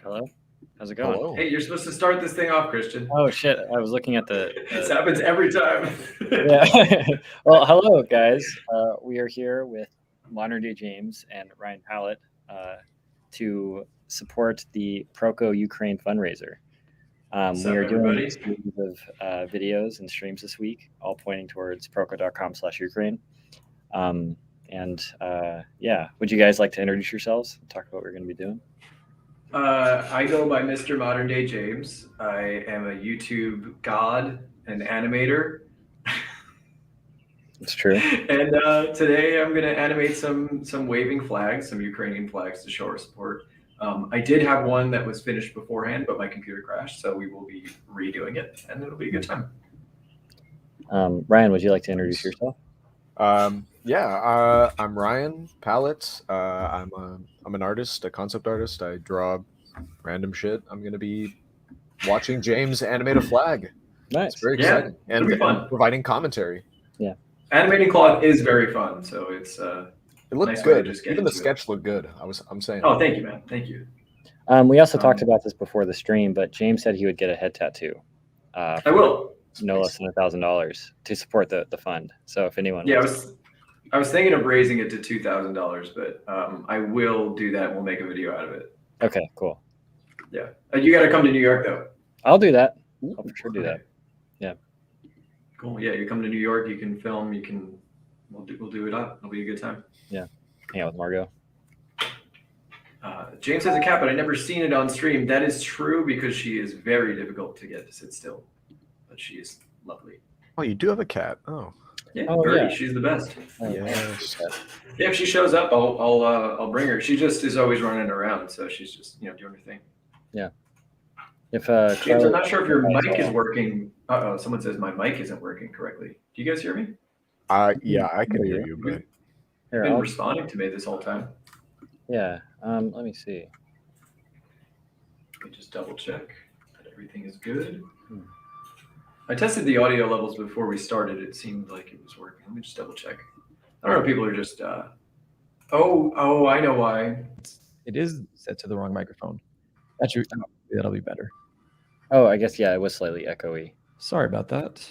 Hello? How's it going? Hello. Hey, you're supposed to start this thing off, Christian. Oh, shit. I was looking at the... This happens every time. Yeah. Well, hello, guys. We are here with Moderndayjames and Ryan Pallett to support the Proko Ukraine fundraiser. What's We up, are doing everybody? a series of videos and streams this week, all pointing towards proko.com/Ukraine. Yeah, would you guys like to introduce yourselves and talk about what we're going to be doing? I go by Mr. Moderndayjames. I am a YouTube god and animator. It's true. And today I'm going to animate some waving flags, some Ukrainian flags to show our support. I did have one that was finished beforehand, but my computer crashed, so we will be redoing it, and it'll be a good time. Ryan, would you like to introduce yourself? I'm Ryan Pallett. I'm an artist, a concept artist. I draw random shit. I'm gonna be watching James animate a flag. Nice. It's very Yeah, exciting, it'll be fun. and providing commentary. Yeah. Animating cloth is very fun, so it's It looked nice way to good. just get Even the into it. sketch looked good. I'm saying. Oh, thank you, man. Thank you. We also talked about this before the stream, but James said he would get a head tattoo. I will. No less than $1,000 to support the fund. So if anyone, Yeah, I was thinking of raising it to $2,000, but I will do that. And we'll make a video out of it. Okay, cool. Yeah, you got to come to New York though. I'll do that. I'll for sure do that. Yeah. Cool. Yeah, you come to New York, you can film. We'll do it up. It'll be a good time. Yeah. Hang out with Margot. James has a cat, but I've never seen it on stream. That is true because she is very difficult to get to sit still, but she is lovely. Oh, you do have a cat. Oh. Yeah, Oh, Birdie, yeah. she's the best. Yes. Yeah, if she shows up, I'll bring her. She just is always running around, so she's just doing her thing. Yeah. If James, I'm not sure if your mic is working. Uh-oh, someone says my mic isn't working correctly. Do you guys hear me? Yeah, I can hear you, but Here, You've been responding to me this whole time. yeah. Let me see. Let me just double check that everything is good. I tested the audio levels before we started. It seemed like it was working. Let me just double check. I don't know. People are just. Oh, I know why. It is set to the wrong microphone. That'll be better. Oh, I guess, yeah, it was slightly echoey. Sorry about that.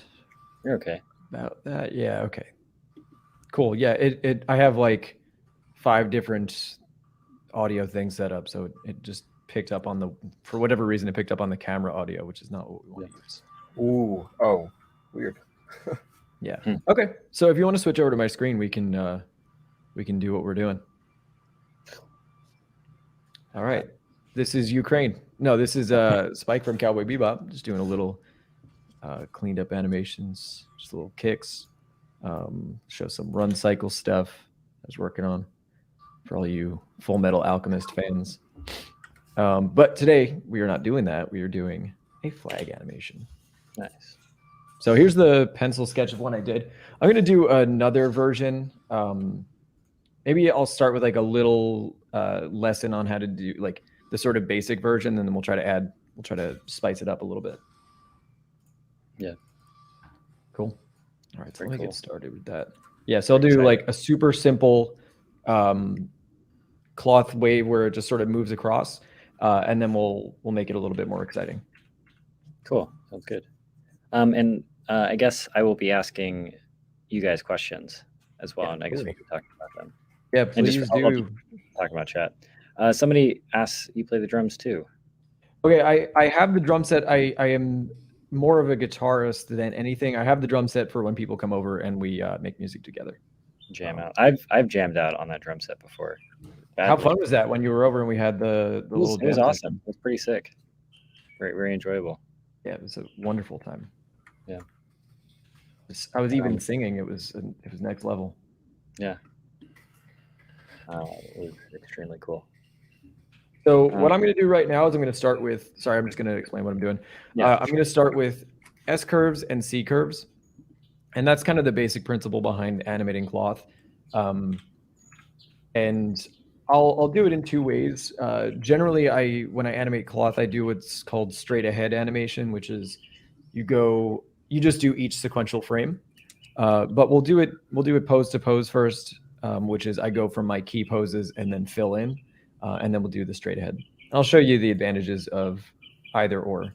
You're okay. About that. Yeah. Okay. Cool. Yeah. I have like 5 different audio things set up, so it just picked up on for whatever reason, it picked up on the camera audio, which is not what we want to use. ooh, oh, weird. Yeah. Okay. So if you want to switch over to my screen, we can do what we're doing. All right. This is Ukraine. No, this is Spike from Cowboy Bebop. Just doing a little cleaned up animations, just little kicks. Show some run cycle stuff I was working on for all you Full Metal Alchemist fans. But today we are not doing that. We are doing a flag animation. Nice. So here's the pencil sketch of one I did. I'm going to do another version. Maybe I'll start with like a little lesson on how to do like the sort of basic version, and then we'll try to spice it up a little bit. Yeah. Cool. All right, so Very let me cool. get started with that. Yeah, so I'll do like a super simple cloth wave where it just sort of moves across, and then we'll make it a little bit more exciting. Cool. Sounds good. I guess I will be asking you guys questions as well, and I guess we can talk about them. Yeah, And please I'll do. just talk about chat. Somebody asks, you play the drums too? Okay, I have the drum set. I am more of a guitarist than anything. I have the drum set for when people come over and we make music together. Jam out. I've jammed out on that drum set before. How Badly. fun was that when you were over and we had the It was, little it was jam awesome. It was pretty sick. Very, very enjoyable. Yeah, it was a wonderful time. Yeah. I was even singing. It was next level. Yeah. It was extremely cool. So what I'm going to do right now is I'm going to start with, sorry, I'm just going to explain what I'm doing. Yeah, I'm going to start with S curves and C curves. And that's kind of the basic principle behind animating cloth. And I'll do it in 2 ways. Generally, when I animate cloth, I do what's called straight ahead animation, which is you just do each sequential frame. But we'll do it pose to pose first, which is I go from my key poses and then fill in, and then we'll do the straight ahead. I'll show you the advantages of either or.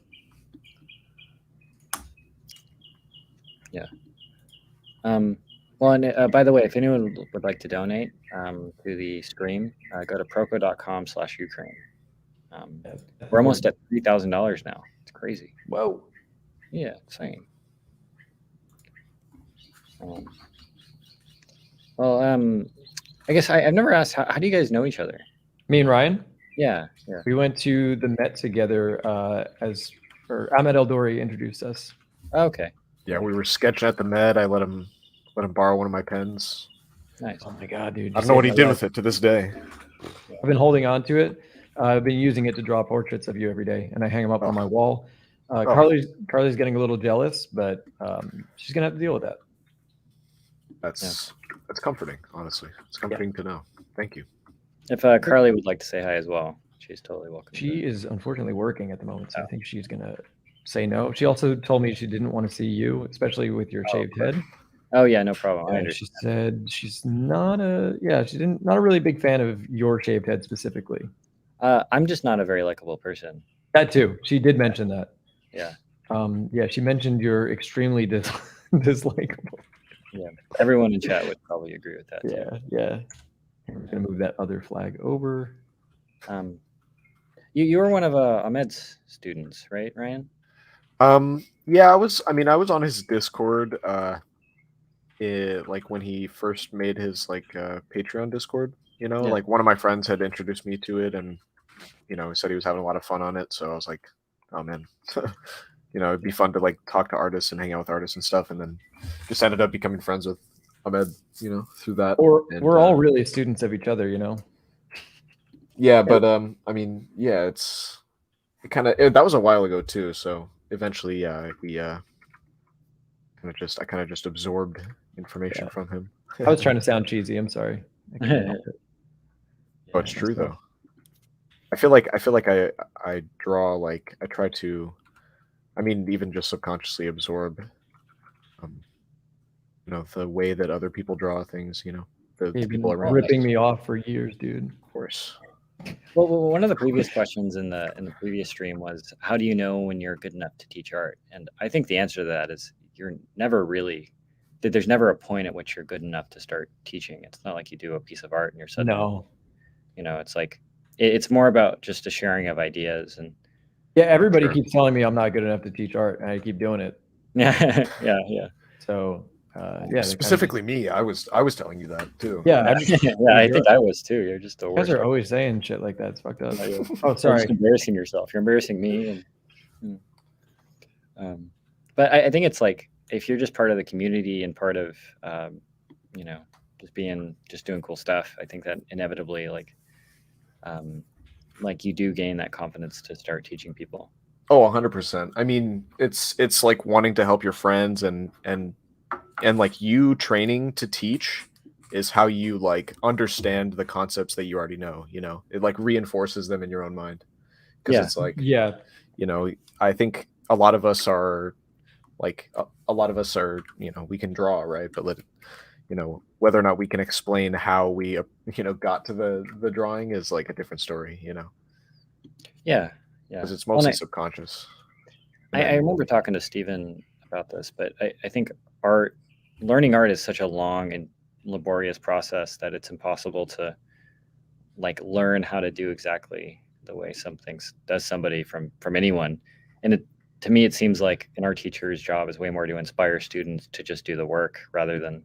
Yeah. Well, and by the way, if anyone would like to donate to the stream, go to proko.com/Ukraine. We're almost at $3,000 now. It's crazy. Whoa. Yeah, insane. Well, I guess I've never asked, how do you guys know each other? Me and Ryan? Yeah. We went to the Met together Ahmed Eldori introduced us. Okay. Yeah, we were sketching at the Med. I let him borrow one of my pens. Nice. Oh my God, dude. I don't know what he did with it to this day. I've been holding on to it. I've been using it to draw portraits of you every day, and I hang them up on my wall. Carly's getting a little jealous, but she's gonna have to deal with that. That's comforting, honestly. It's comforting to know. Thank you. If Carly would like to say hi as well, she's totally welcome. She is unfortunately working at the moment, so I think she's gonna say no. She also told me she didn't want to see you, especially with your shaved head. Oh yeah, no problem. And she said she's not a really big fan of your shaved head specifically. I'm just not a very likable person. That too. She did mention that. Yeah. She mentioned you're extremely dislikable. Yeah. Everyone in chat would probably agree with that too. Yeah. We're gonna move that other flag over. You were one of Ahmed's students, right, Ryan? Yeah, I was on his Discord like when he first made his Patreon Discord, like one of my friends had introduced me to it, and said he was having a lot of fun on it, so I was like, oh man, it'd be fun to talk to artists and hang out with artists and stuff, and then just ended up becoming friends with Ahmed, through that. We're all really students of each other, Yeah, but it's that was a while ago too, so eventually we I kind of just absorbed information from him. I was trying to sound cheesy. I'm sorry. Oh, it's true though. I feel like I draw I try to, even just subconsciously absorb, the way that other people draw things. The people around. Ripping me off for years, dude. Of course. Well, one of the previous questions in the previous stream was, how do you know when you're good enough to teach art? And I think the answer to that is you're never really. There's never a point at which you're good enough to start teaching. It's not like you do a piece of art and you're suddenly. No. It's like it's more about just a sharing of ideas and. Yeah, everybody keeps telling me I'm not good enough to teach art, and I keep doing it. Yeah. So. Specifically me, I was telling you that too. Yeah, I think I was too. You're just the worst. You guys are always saying shit like that. It's fucked up. Oh, sorry. You're just embarrassing yourself. You're embarrassing me. But I think it's like if you're just part of the community and part of just doing cool stuff, I think that inevitably you do gain that confidence to start teaching people. Oh, 100%. It's like wanting to help your friends and you training to teach is how you understand the concepts that you already know. It reinforces them in your own mind, because it's I think a lot of us are we can draw, right? But whether or not we can explain how we got to the drawing is a different story. Yeah because it's mostly subconscious. I remember talking to Steven about this, but I think learning art is such a long and laborious process that it's impossible to learn how to do exactly the way does somebody from anyone. And to me, it seems like an art teacher's job is way more to inspire students to just do the work rather than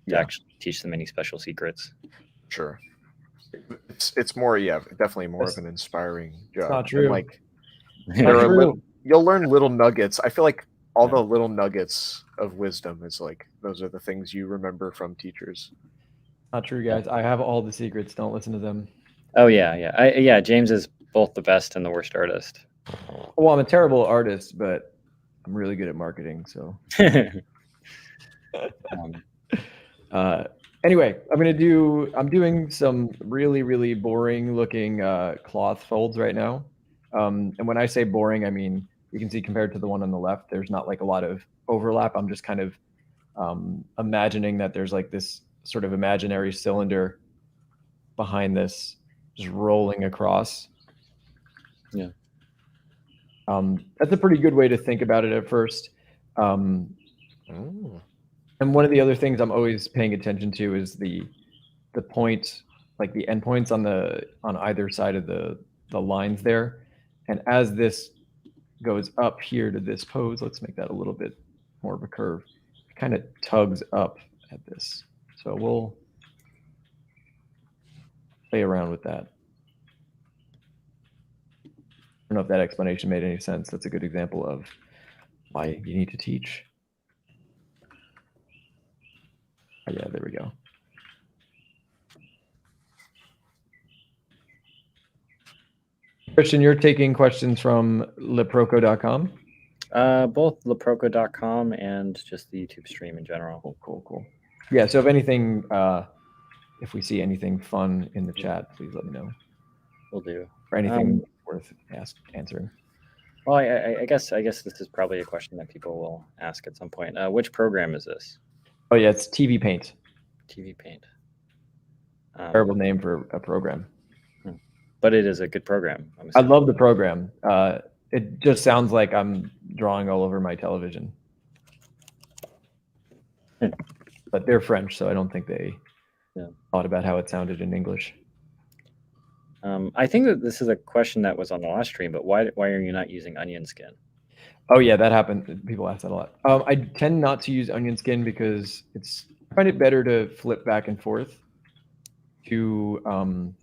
to actually teach them any special secrets. Sure. It's more, definitely more of an inspiring job. It's not true. You'll learn little nuggets. I feel like all the little nuggets of wisdom is those are the things you remember from teachers. Not true, guys. I have all the secrets. Don't listen to them. Oh yeah. James is both the best and the worst artist. Well, I'm a terrible artist, but I'm really good at marketing. So anyway, I'm doing some really, really boring looking cloth folds right now. And when I say boring, I mean, you can see compared to the one on the left, there's not a lot of overlap. I'm just kind of imagining that there's this sort of imaginary cylinder behind this just rolling across. Yeah. That's a pretty good way to think about it at first. Oh. And one of the other things I'm always paying attention to is the point, like the endpoints on either side of the lines there. And as this goes up here to this pose, let's make that a little bit more of a curve. It kind of tugs up at this. So we'll play around with that. I don't know if that explanation made any sense. That's a good example of why you need to teach. Oh, yeah, there we go. Christian, you're taking questions from leproko.com? Both leproko.com and just the YouTube stream in general. Cool. Yeah, so if anything, if we see anything fun in the chat, please let me know. Will do. Or anything worth answering. Well, I guess this is probably a question that people will ask at some point. Which program is this? Oh yeah, it's TV Paint. TV Paint. Terrible name for a program. But it is a good program. I love the program. It just sounds like I'm drawing all over my television. But they're French, so I don't think they thought about how it sounded in English. I think that this is a question that was on the last stream, but why are you not using onion skin? Oh yeah, that happened. People ask that a lot. I tend not to use onion skin because I find it better to flip back and forth to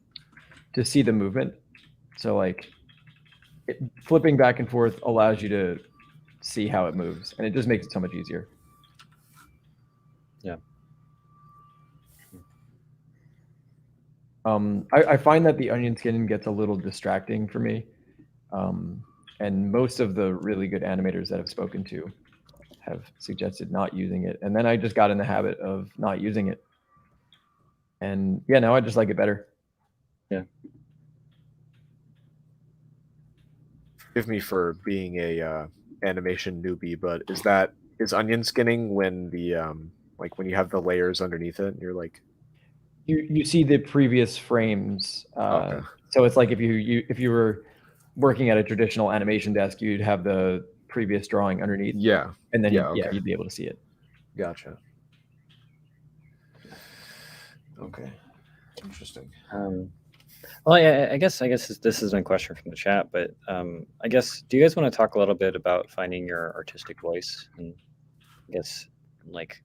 see the movement. So like flipping back and forth allows you to see how it moves, and it just makes it so much easier. Yeah. I find that the onion skin gets a little distracting for me. And most of the really good animators that I've spoken to have suggested not using it. And then I just got in the habit of not using it. And yeah, now I just like it better. Yeah. Forgive me for being a animation newbie, but is onion skinning when the like when you have the layers underneath it and you're like you see the previous frames. Okay. So it's like if you were working at a traditional animation desk, you'd have the previous drawing underneath. Yeah. And then okay. you'd be able to see it. Gotcha. Okay. Interesting. Well, I guess this is a question from the chat, but I guess, do you guys want to talk a little bit about finding your artistic voice and I guess like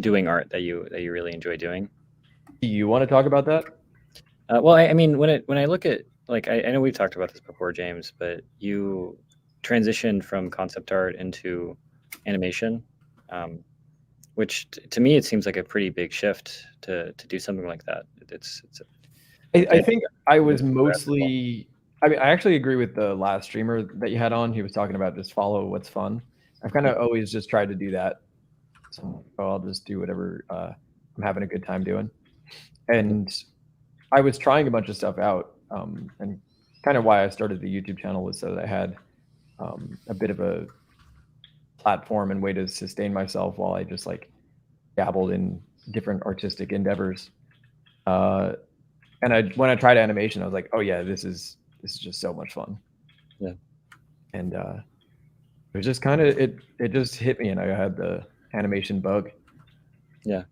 doing art that you really enjoy doing? Do you want to talk about that? Well, I mean, when I look at, like, I know we've talked about this before, James, but you transitioned from concept art into animation, which to me, it seems like a pretty big shift to do something like that. I think I was mostly, I mean, I actually agree with the last streamer that you had on. He was talking about just follow what's fun. I've kind of always just tried to do that. So I'll just do whatever I'm having a good time doing. And I was trying a bunch of stuff out. And kind of why I started the YouTube channel was so that I had a bit of a platform and way to sustain myself while I just like dabbled in different artistic endeavors. And when I tried animation, I was like, oh yeah, this is just so much fun. Yeah. And it was just kind of it just hit me, and I had the animation bug. Yeah.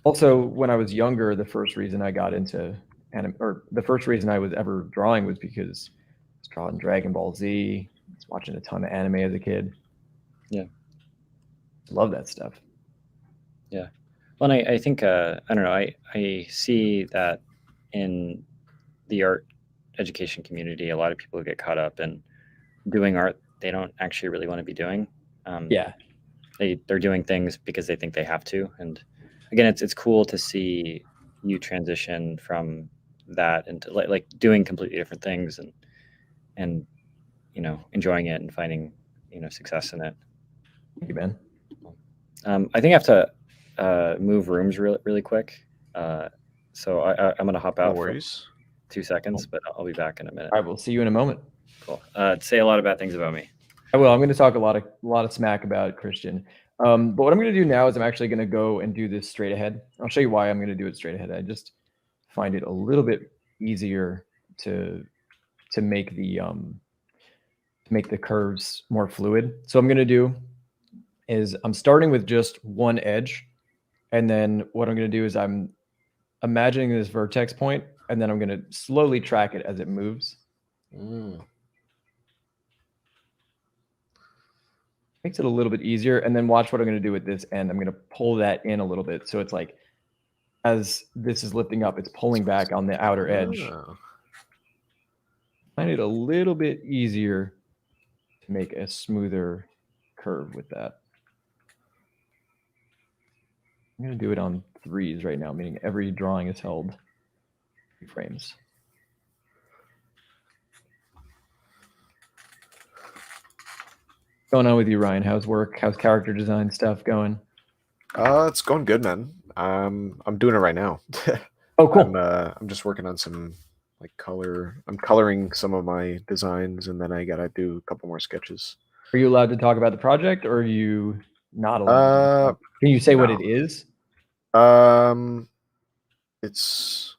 Also, when I was younger, the first reason I got into the first reason I was ever drawing was because I was drawing Dragon Ball Z. I was watching a ton of anime as a kid. Yeah. Love that stuff. Yeah. Well, and I think, I don't know, I see that in the art education community, a lot of people get caught up in doing art they don't actually really want to be doing. Yeah. They're doing things because they think they have to. And again, it's cool to see you transition from that into like doing completely different things and you know, enjoying it and finding, you know, success in it. Thank you, man. I think I have to move rooms really quick. So I'm going to hop out for 2 seconds, but I'll be back in a minute. I will see you in a moment. Cool. Say a lot of bad things about me. I will. I'm going to talk a lot of smack about Christian. But what I'm going to do now is I'm actually going to go and do this straight ahead. I'll show you why I'm going to do it straight ahead. I just find it a little bit easier to to make the curves more fluid. So I'm going to do is I'm starting with just one edge, and then what I'm going to do is I'm imagining this vertex point, and then I'm going to slowly track it as it moves. Makes it a little bit easier. And then watch what I'm going to do with this end. I'm going to pull that in a little bit. So it's like, as this is lifting up, it's pulling back on the outer edge. Find it a little bit easier to make a smoother curve with that. I'm going to do it on 3s right now, meaning every drawing is held 3 frames. What's going on with you, Ryan? How's work? How's character design stuff going? It's going good, man. I'm doing it right now. Oh, cool. I'm just working on some like color. I'm coloring some of my designs, and then I gotta do a couple more sketches. Are you allowed to talk about the project, or are you not allowed? Can you say what it is? It's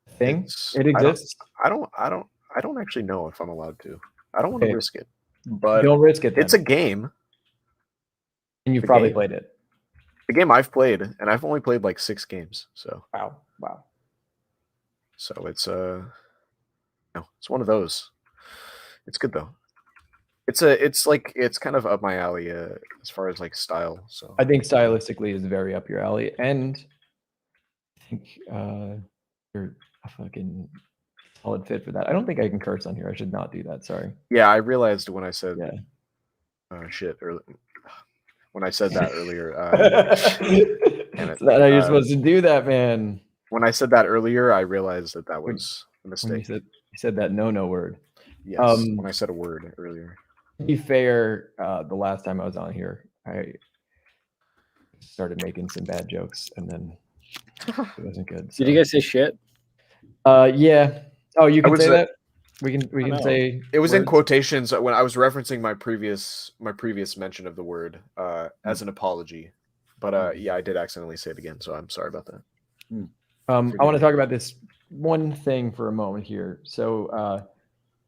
a thing. It exists. I don't actually know if I'm allowed to. I don't want to risk it. But don't risk it then. It's a game. And you've probably played it. The game I've played, and I've only played like 6 games. So wow. So it's it's one of those. It's good though. It's kind of up my alley as far as like style. So I think stylistically is very up your alley, and I think you're a fucking solid fit for that. I don't think I can curse on here. I should not do that. Sorry. Yeah, I realized when I said shit earlier. When I said that earlier, damn it. Not how you're supposed to do that, man. When I said that earlier, I realized that was a mistake. You said that no word. Yes, when I said a word earlier. To be fair, the last time I was on here, I started making some bad jokes, and then it wasn't good. So. Did you guys say shit? Yeah. Oh, you can say that. We can say it was words in quotations when I was referencing my previous mention of the word as an apology. But yeah, I did accidentally say it again, so I'm sorry about that. I want to talk about this one thing for a moment here. So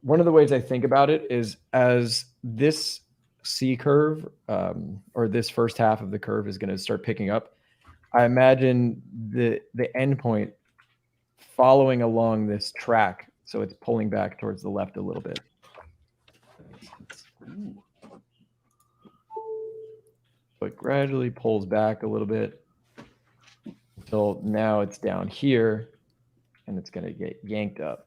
one of the ways I think about it is as this C curve or this first half of the curve is going to start picking up, I imagine the end point following along this track. So it's pulling back towards the left a little bit. So it gradually pulls back a little bit until now it's down here and it's going to get yanked up.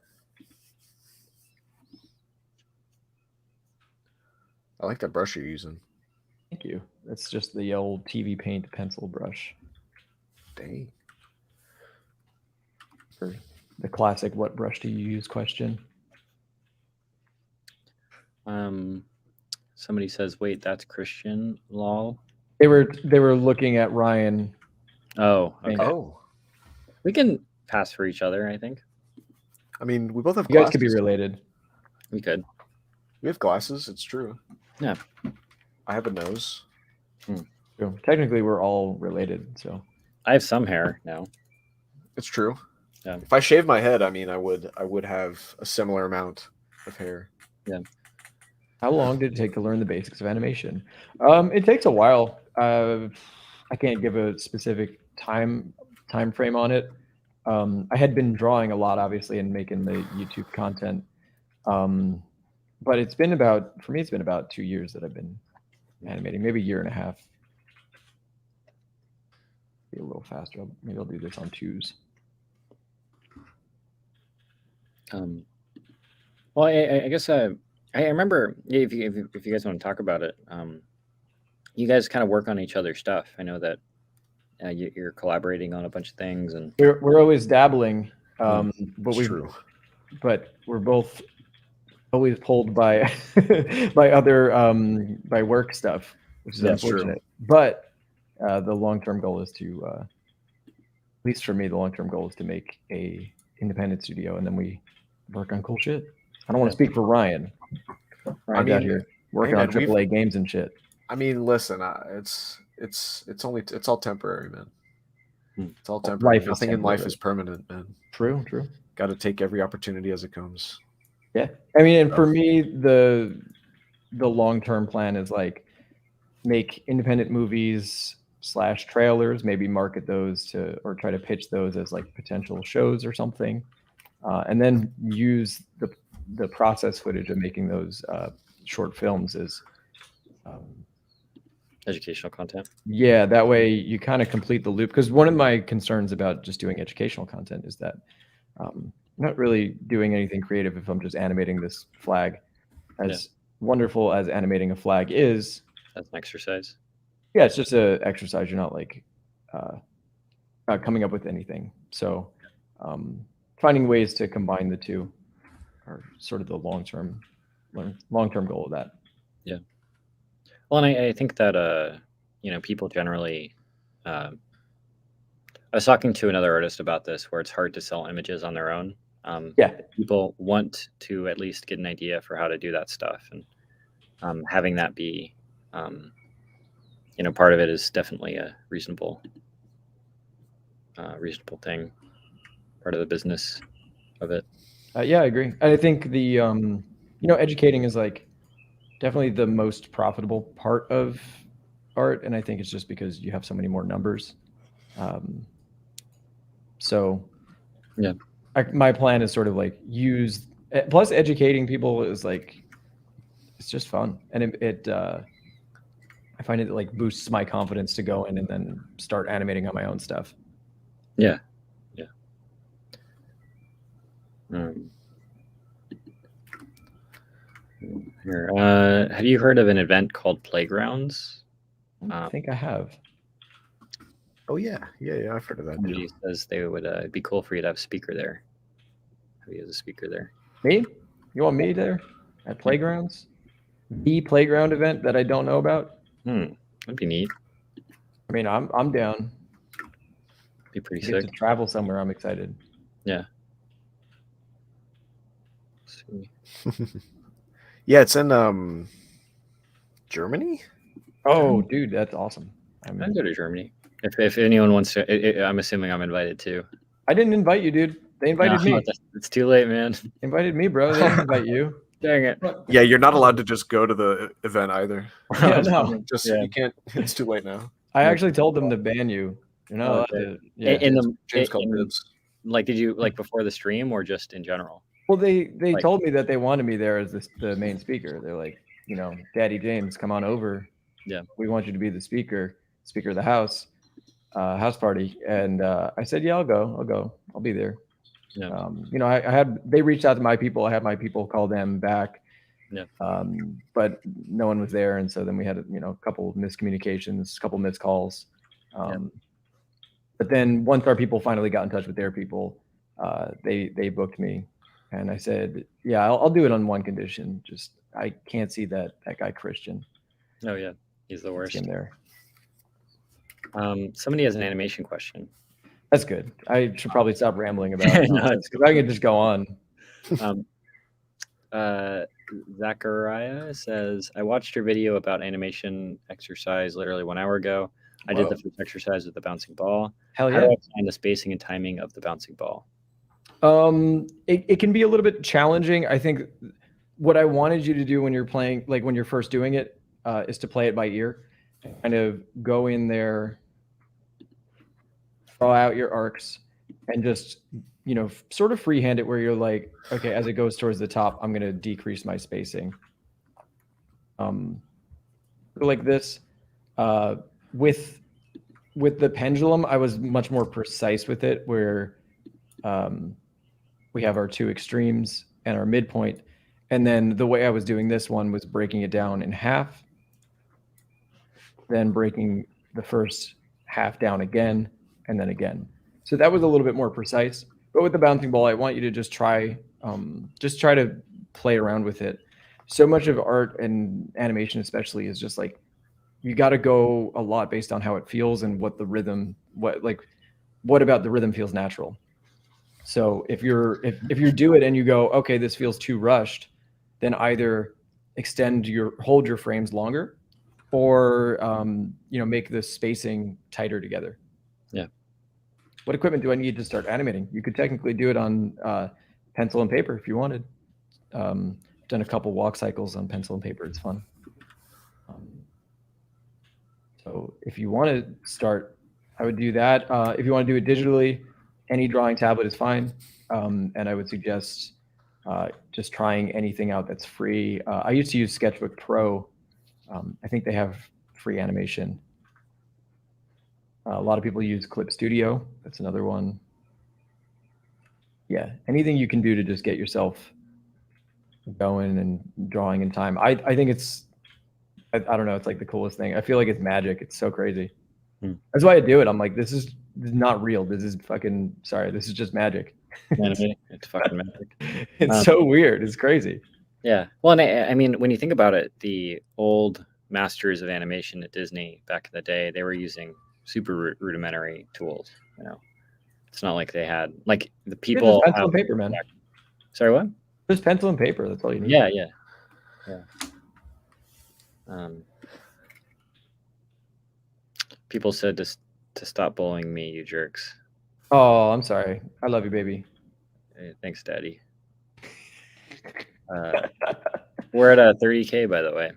I like that brush you're using. Thank you. That's just the old TV paint pencil brush. Dang. For the classic "what brush do you use" question. Somebody says, "Wait, that's Christian." Lol. They were looking at Ryan. Oh, okay. Oh, we can pass for each other. I think. I mean, we both have. You guys could be related. We could. We have glasses. It's true. Yeah. I have a nose. So technically, we're all related. So I have some hair now. It's true. Yeah. If I shave my head, I mean, I would have a similar amount of hair. Yeah. How long did it take to learn the basics of animation? It takes a while. I can't give a specific time frame on it. I had been drawing a lot, obviously, and making the YouTube content. But it's been about 2 years that I've been animating, maybe a year and a half. Be a little faster. Maybe I'll do this on 2s. Well, I guess I remember if you guys want to talk about it, you guys kind of work on each other's stuff. I know that you're collaborating on a bunch of things, and we're always dabbling, but we're both always pulled by by other by work stuff, which is unfortunate. True. But the long-term goal is to, at least for me, the long-term goal is to make a independent studio, and then we work on cool shit. I don't want to speak for Ryan. Ryan's out here working on AAA games and shit. I mean, listen, it's all temporary, man. It's all temporary. Nothing in life is permanent, man. True. Got to take every opportunity as it comes. Yeah, I mean, and for me, the long-term plan is like make independent movies / trailers, maybe market those to, or try to pitch those as like potential shows or something, and then use the process footage of making those short films as Educational content. yeah, that way you kind of complete the loop. Because one of my concerns about just doing educational content is that I'm not really doing anything creative if I'm just animating this flag. As wonderful as animating a flag is, That's an exercise. yeah, it's just an exercise. You're not like coming up with anything. So finding ways to combine the two are sort of the long-term goal of that. Yeah. Well, and I think that people generally. I was talking to another artist about this, where it's hard to sell images on their own. People want to at least get an idea for how to do that stuff, and having that be, part of it is definitely a reasonable thing, part of the business of it. Yeah, I agree. I think the educating is like definitely the most profitable part of art, and I think it's just because you have so many more numbers. So yeah, my plan is sort of like plus educating people is like, it's just fun, and I find it like boosts my confidence to go in and then start animating on my own stuff. Yeah. Here, have you heard of an event called Playgrounds? I think I have. Oh yeah, I've heard of that. Somebody says they would it'd be cool for you to have a speaker there. Have you as a speaker there? Me? You want me there at Playgrounds? The playground event that I don't know about? That'd be neat. I mean, I'm down. Be pretty sick. To travel somewhere, I'm excited. Yeah. Yeah, it's in Germany. Oh, dude, that's awesome. I'd go to Germany if anyone wants to. I'm assuming I'm invited too. I didn't invite you, dude. They invited me. It's too late, man. They invited me, bro. They didn't invite you. Dang it. Yeah, you're not allowed to just go to the event either. Yeah, no. You can't. It's too late now. I actually told them to ban you. You're not allowed to. Yeah. James called dibs. Like, did you before the stream or just in general? Well, they told me that they wanted me there as the main speaker. They're like, Daddy James, come on over. Yeah, we want you to be the speaker of the house party. And I said, yeah, I'll go. I'll be there. Yeah. They reached out to my people. I had my people call them back. Yeah. But no one was there, and so then we had a couple of miscommunications, a couple missed calls. But then once our people finally got in touch with their people, they booked me, and I said, yeah, I'll do it on one condition. Just I can't see that guy Christian. Oh yeah, he's the worst. In there. Somebody has an animation question. That's good. I should probably stop rambling about it because I could just go on. Zachariah says, I watched your video about animation exercise literally 1 hour ago. I did the first exercise with the bouncing ball. Hell yeah. How do I find the spacing and timing of the bouncing ball? It can be a little bit challenging. I think what I wanted you to do when you're playing, like when you're first doing it, is to play it by ear. Kind of go in there, draw out your arcs, and just sort of freehand it where you're like, okay, as it goes towards the top, I'm going to decrease my spacing. Like this. With the pendulum, I was much more precise with it, where we have our two extremes and our midpoint. And then the way I was doing this one was breaking it down in half, then breaking the first half down again, and then again. So that was a little bit more precise. But with the bouncing ball, I want you to just try to play around with it. So much of art and animation especially is just like, you got to go a lot based on how it feels and what the rhythm, what about the rhythm feels natural. So if you do it and you go, okay, this feels too rushed, then either hold your frames longer, or make the spacing tighter together. Yeah. What equipment do I need to start animating? You could technically do it on pencil and paper if you wanted. Done a couple walk cycles on pencil and paper. It's fun. So if you want to start, I would do that. If you want to do it digitally, any drawing tablet is fine. And I would suggest just trying anything out that's free. I used to use Sketchbook Pro. I think they have free animation. A lot of people use Clip Studio. That's another one. Yeah, anything you can do to just get yourself going and drawing in time. I think it's, I don't know, it's like the coolest thing. I feel like it's magic. It's so crazy. That's why I do it. I'm like, this is not real. This is fucking, sorry, this is just magic. It's fucking magic. It's so weird. It's crazy. Yeah. Well, and I mean, when you think about it, the old masters of animation at Disney back in the day, they were using super rudimentary tools. You know, it's not like they had like the people. Just pencil and paper, man. Sorry, what? Just pencil and paper. That's all you need. Yeah. People said to stop bullying me, you jerks. Oh, I'm sorry. I love you, baby. Hey, thanks, Daddy. We're at 30K, by the way.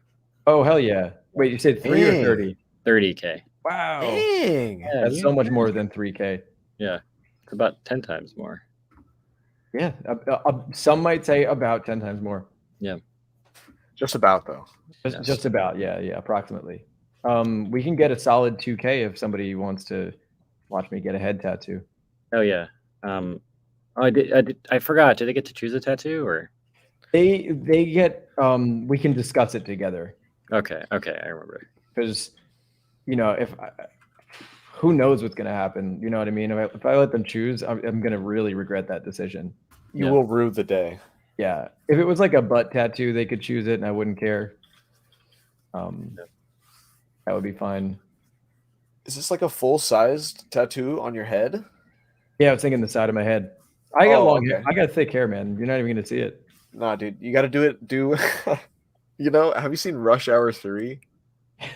Oh, hell yeah. Wait, you said 3 or 30? 30K. Wow. Dang. Yeah, That's so much more than 3K. Yeah. It's about 10 times more. Yeah. Some might say about 10 times more. Yeah. Just about, though. Just about. Yeah, approximately. We can get a solid 2K if somebody wants to watch me get a head tattoo. Oh, yeah. I forgot. Did they get to choose a tattoo or? They get, we can discuss it together. Okay. I remember. Because, you know, who knows what's going to happen? You know what I mean? If I let them choose, I'm going to really regret that decision. You will rue the day. Yeah. If it was like a butt tattoo, they could choose it and I wouldn't care. That would be fine. Is this like a full-sized tattoo on your head? Yeah, I was thinking the side of my head. I got long hair. Okay. I got thick hair, man. You're not even going to see it. Nah, dude, you got to do it. You know, have you seen Rush Hour 3? Do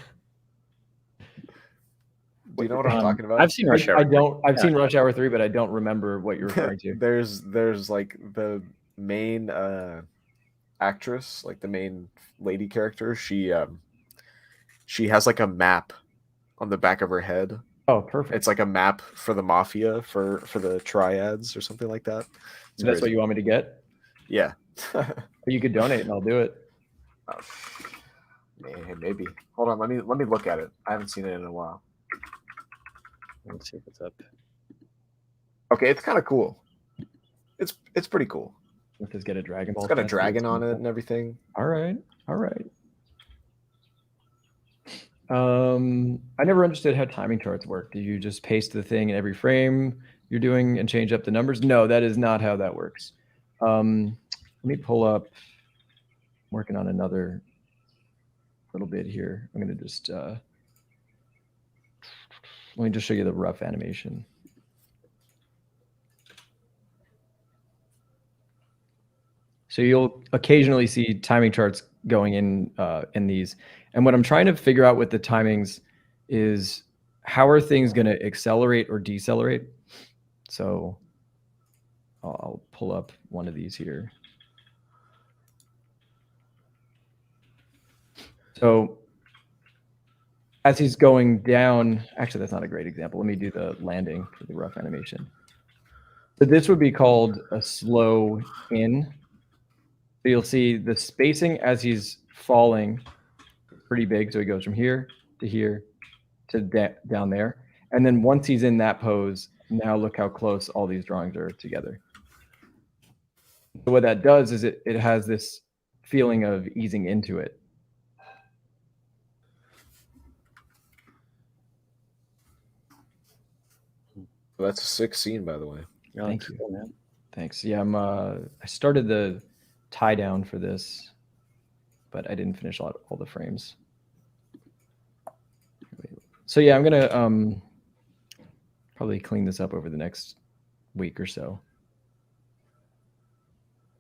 you know what I'm talking about? I've seen Rush Hour. I've seen Rush Hour 3, but I don't remember what you're referring to. There's like the main actress, like the main lady character. She has like a map on the back of her head. Oh, perfect. It's like a map for the mafia for the triads or something like that. So that's what you want me to get? Yeah. You could donate and I'll do it. Maybe. Hold on, let me look at it. I haven't seen it in a while. Let's see if it's up. Okay, it's kind of cool. It's pretty cool. Let's just get a Dragon Ball. It's got a dragon on it and everything. All right. I never understood how timing charts work. Do you just paste the thing in every frame you're doing and change up the numbers? No, that is not how that works. Let me pull up. I'm working on another little bit here. I'm going to just let me just show you the rough animation. So you'll occasionally see timing charts going in these. And what I'm trying to figure out with the timings is how are things going to accelerate or decelerate? So I'll pull up one of these here. So as he's going down, actually, that's not a great example. Let me do the landing for the rough animation. So this would be called a slow in. So you'll see the spacing as he's falling pretty big. So he goes from here to down there. And then once he's in that pose, now look how close all these drawings are together. So what that does is it has this feeling of easing into it. Well, that's a sick scene, by the way. Thank you. Man. Thanks. Yeah, I started the tie down for this, but I didn't finish all the frames. So yeah, I'm gonna probably clean this up over the next week or so.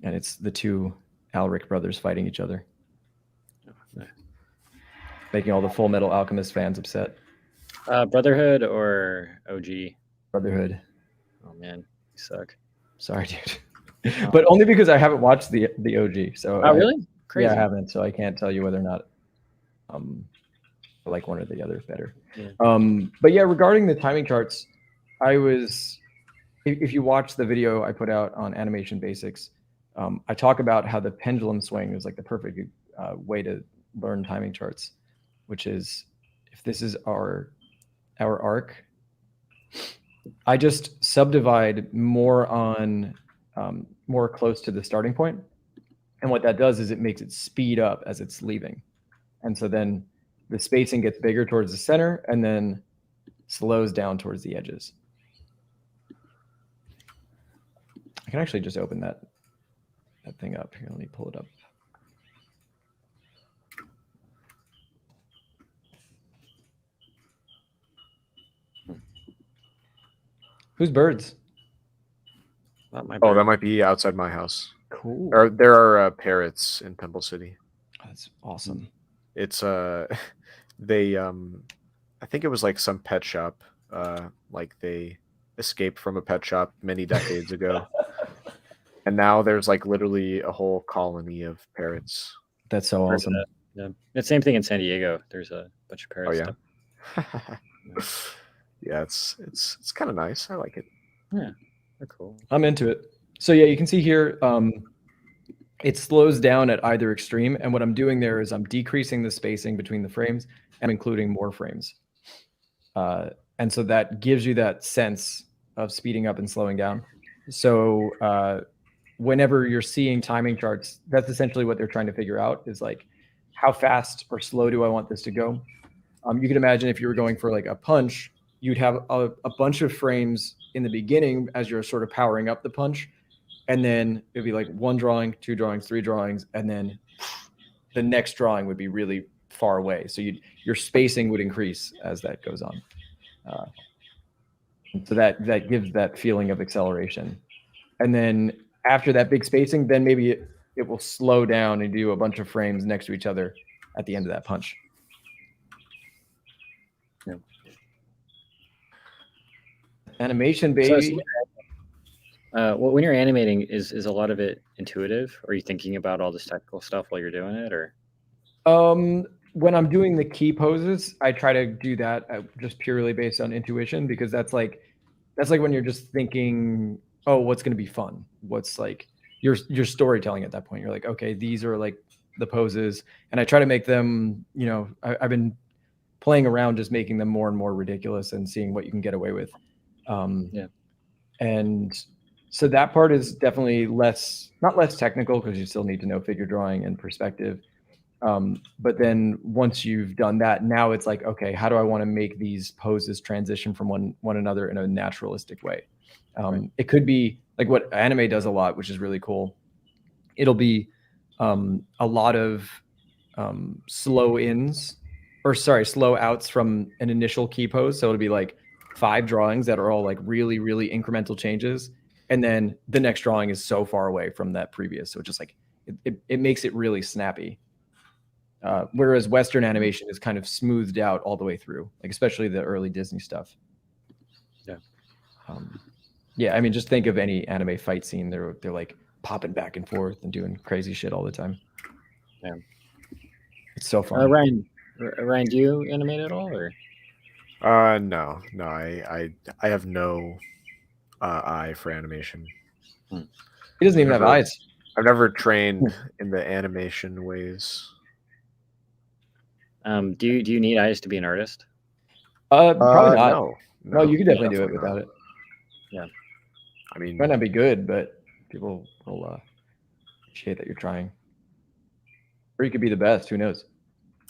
And it's the two Alric brothers fighting each other, making all the Full Metal Alchemist fans upset. Brotherhood or OG? Brotherhood. Oh man, you suck. Sorry, dude. but only because I haven't watched the OG. So Oh, really? Crazy. Yeah, I haven't. So I can't tell you whether or not I like one or the other better. Yeah. But yeah, regarding the timing charts, if you watch the video I put out on Animation Basics, I talk about how the pendulum swing is like the perfect way to learn timing charts, which is if this is our arc, I just subdivide more on more close to the starting point. And what that does is it makes it speed up as it's leaving. And so then the spacing gets bigger towards the center and then slows down towards the edges. I can actually just open that thing up here. Let me pull it up. Whose birds? Not my Oh, bird. that might be outside my house. Cool. There are parrots in Pimple City. That's awesome. It's they I think it was like some pet shop. Like they escaped from a pet shop many decades ago. And now there's like literally a whole colony of parrots. That's so Heard of awesome. that. Yeah. It's the same thing in San Diego. There's a bunch of parrots. Oh yeah. Yeah, it's kind of nice. I like it. Yeah, they're cool. I'm into it. So yeah, you can see here, it slows down at either extreme. And what I'm doing there is I'm decreasing the spacing between the frames and including more frames. And so that gives you that sense of speeding up and slowing down. So whenever you're seeing timing charts, that's essentially what they're trying to figure out is like, how fast or slow do I want this to go? You can imagine if you were going for like a punch, you'd have a bunch of frames in the beginning as you're sort of powering up the punch. And then it'd be like one drawing, two drawings, three drawings. And then the next drawing would be really far away. So your spacing would increase as that goes on. So that gives that feeling of acceleration. And then after that big spacing, then maybe it will slow down and do a bunch of frames next to each other at the end of that punch. Yeah. Animation, baby. Well, when you're animating, is a lot of it intuitive? Or are you thinking about all this technical stuff while you're doing it, or? When I'm doing the key poses, I try to do that just purely based on intuition, because that's like when you're just thinking, oh, what's going to be fun? What's like your storytelling at that point? You're like, okay, these are like the poses, and I try to make them. You know, I've been playing around just making them more and more ridiculous and seeing what you can get away with. Yeah. And so that part is definitely not less technical, because you still need to know figure drawing and perspective. But then once you've done that, now it's like, okay, how do I want to make these poses transition from one another in a naturalistic way? Right. It could be like what anime does a lot, which is really cool. It'll be a lot of slow outs from an initial key pose. So it'll be like 5 drawings that are all like really, really incremental changes. And then the next drawing is so far away from that previous. So it's just like, it makes it really snappy. Whereas Western animation is kind of smoothed out all the way through, like especially the early Disney stuff. Yeah. Yeah, I mean, just think of any anime fight scene. They're like popping back and forth and doing crazy shit all the time. Yeah. It's so fun. Ryan, do you animate at all, or? No, I have no eye for animation. He doesn't even have eyes. I've never trained in the animation ways. Do you need eyes to be an artist? Probably not. No, You could definitely do it without it. Yeah. I mean, It might not be good, but people will appreciate that you're trying. Or you could be the best. Who knows?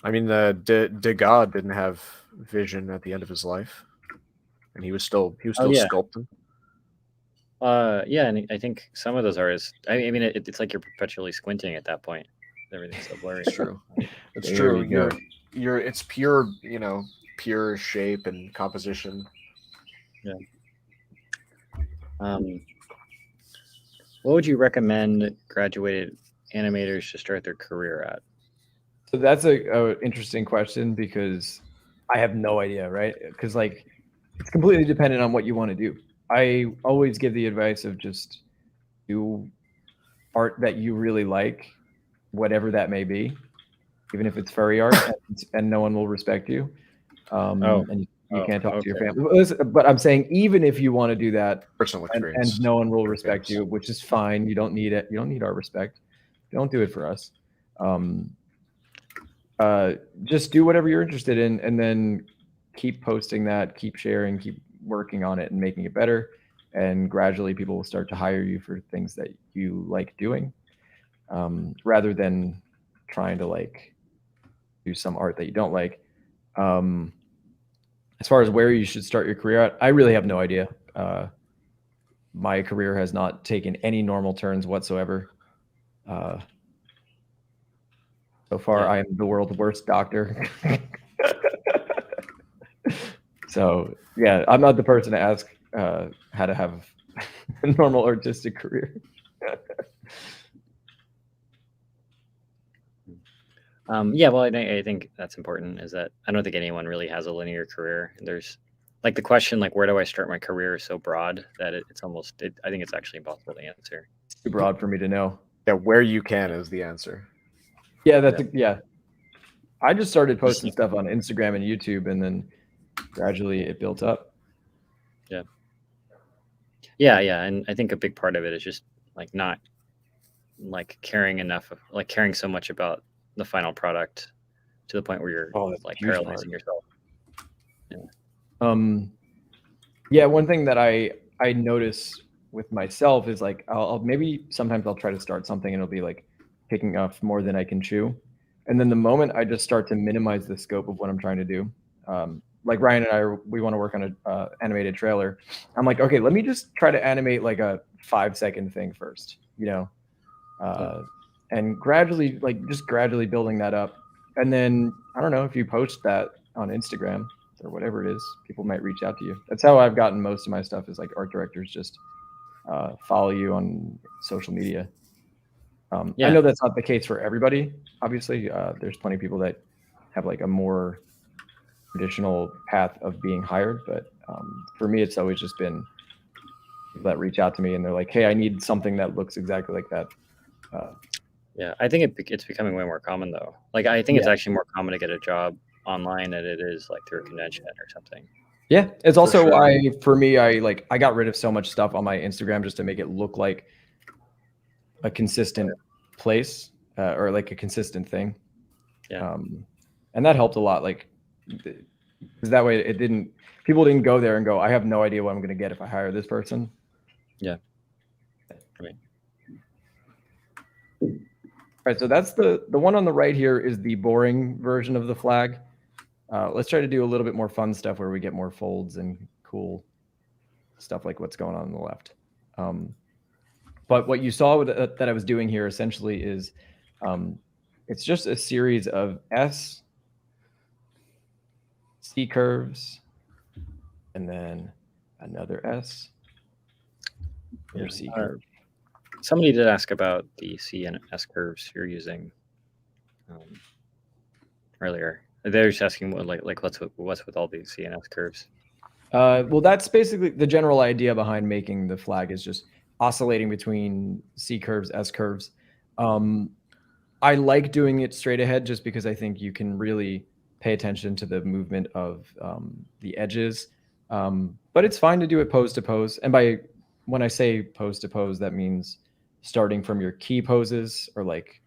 I mean, Degas didn't have vision at the end of his life, and he was still sculpting. Yeah, and I think some of those artists. I mean, it's like you're perpetually squinting at that point. Everything's so blurry. It's true. It's There true. you go. It's pure, pure shape and composition. Yeah. What would you recommend graduated animators to start their career at? So that's a interesting question, because I have no idea, right? Because like it's completely dependent on what you want to do. I always give the advice of just do art that you really like, whatever that may be, even if it's furry art, and no one will respect you. And you can't talk to your family. But I'm saying, even if you want to do that, Personal experience, and no one will respect you, which is fine. You don't need it. You don't need our respect. Don't do it for us. Just do whatever you're interested in, and then keep posting that, keep sharing, keep working on it and making it better. And gradually people will start to hire you for things that you like doing, rather than trying to like do some art that you don't like. As far as where you should start your career at, I really have no idea. My career has not taken any normal turns whatsoever. So far, I am the world's worst doctor. So yeah, I'm not the person to ask how to have a normal artistic career. Yeah, well, I think that's important, is that I don't think anyone really has a linear career. There's like the question, like, where do I start my career, is so broad that it's almost, I think it's actually impossible to answer. It's too broad for me to know. Yeah, where you can is the answer. Yeah, yeah. I just started posting stuff on Instagram and YouTube, and then gradually it built up. Yeah, and I think a big part of it is just like not like caring so much about the final product to the point where you're like paralyzing yourself. Yeah, one thing that I notice with myself is like maybe sometimes I'll try to start something and it'll be like picking off more than I can chew, and then the moment I just start to minimize the scope of what I'm trying to do, like Ryan and we want to work on a animated trailer. I'm like, okay, let me just try to animate like a 5-second thing first, and gradually building that up. And then I don't know, if you post that on Instagram or whatever it is, people might reach out to you. That's how I've gotten most of my stuff, is like art directors just follow you on social media. I know that's not the case for everybody. Obviously, there's plenty of people that have like a more traditional path of being hired, but for me, it's always just been people that reach out to me and they're like, hey, I need something that looks exactly like that. Yeah, I think it's becoming way more common though. Like, I think it's actually more common to get a job online than it is like through a convention or something. Yeah, it's also why for me, I got rid of so much stuff on my Instagram just to make it look like a consistent place, or like a consistent thing. Yeah. And that helped a lot. Like, because that way people didn't go there and go, I have no idea what I'm going to get if I hire this person. Yeah. Right. All right, so that's the one on the right here is the boring version of the flag. Let's try to do a little bit more fun stuff where we get more folds and cool stuff like what's going on the left. But what you saw that I was doing here essentially is it's just a series of C curves, and then another S, another C curve. Somebody did ask about the C and S curves you're using earlier. They're just asking what's with all these C and S curves. Well, that's basically the general idea behind making the flag, is just oscillating between C curves, S curves. I like doing it straight ahead just because I think you can really pay attention to the movement of the edges. But it's fine to do it pose to pose. And when I say pose to pose, that means starting from your key poses, or like,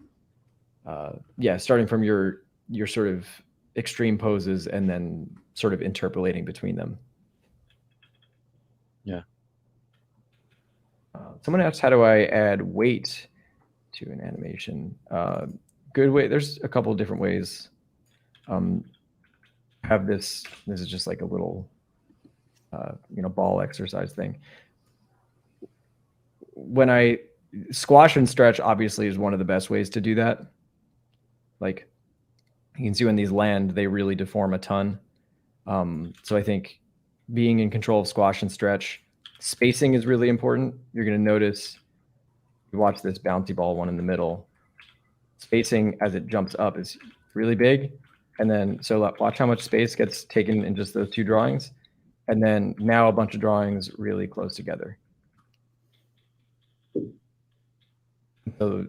starting from your sort of extreme poses and then sort of interpolating between them. Yeah. Someone asked, how do I add weight to an animation? Good way. There's a couple of different ways. Have this is just like a little, ball exercise thing. When I squash and stretch, obviously, is one of the best ways to do that. Like, you can see when these land, they really deform a ton. So I think being in control of squash and stretch, spacing is really important. You're going to notice, you watch this bouncy ball one in the middle, spacing as it jumps up is really big. And then, so watch how much space gets taken in just those two drawings. And then now a bunch of drawings really close together. So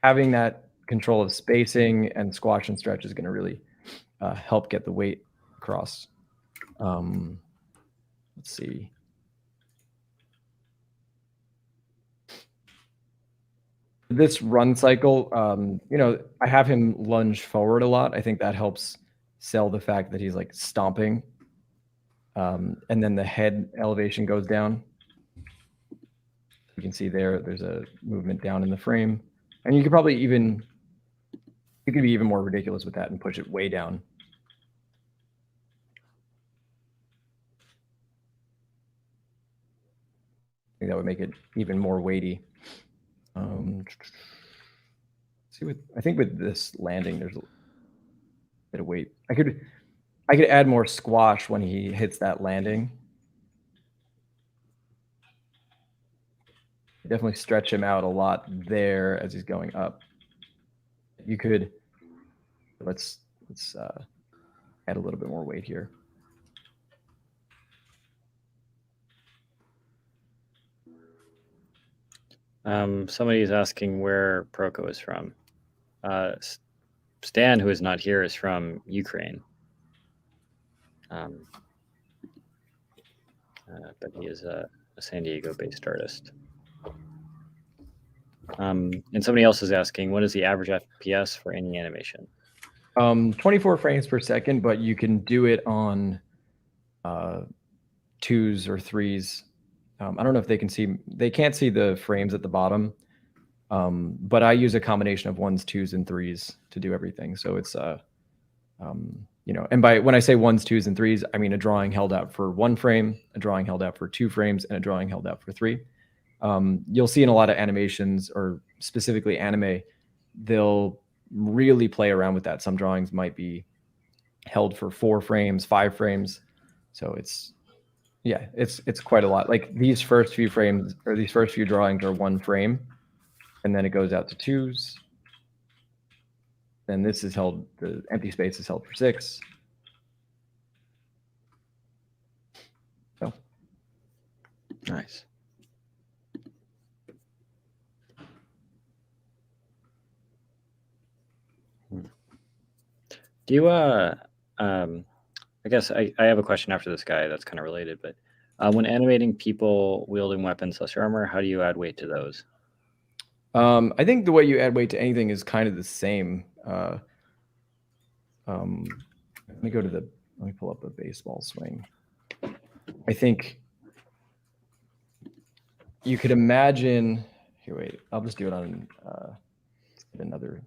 having that control of spacing and squash and stretch is going to really help get the weight across. Let's see. This run cycle, I have him lunge forward a lot. I think that helps sell the fact that he's like stomping. And then the head elevation goes down. You can see there's a movement down in the frame. And you could probably you could be even more ridiculous with that and push it way down. I think that would make it even more weighty. I think with this landing, there's a bit of weight. I could add more squash when he hits that landing. Definitely stretch him out a lot there as he's going up. You could let's add a little bit more weight here. Somebody's asking where Proko is from. Stan, who is not here, is from Ukraine. But he is a San Diego-based artist. And somebody else is asking, what is the average FPS for any animation? 24 frames per second, but you can do it on 2s or 3s. I don't know if they can't see the frames at the bottom, but I use a combination of 1s, 2s, and 3s to do everything. So it's, and when I say 1s, 2s, and 3s, I mean a drawing held out for 1 frame, a drawing held out for 2 frames, and a drawing held out for 3. You'll see in a lot of animations, or specifically anime, they'll really play around with that. Some drawings might be held for 4 frames, 5 frames. So it's quite a lot. Like these first few frames, or these first few drawings, are 1 frame, and then it goes out to 2s. Then this is held, the empty space is held for 6. So nice. Do you I guess I have a question after this guy that's kind of related, but when animating people wielding weapons plus armor, how do you add weight to those? I think the way you add weight to anything is kind of the same. Let me pull up a baseball swing. I think you could imagine, here, wait, I'll just do it on another.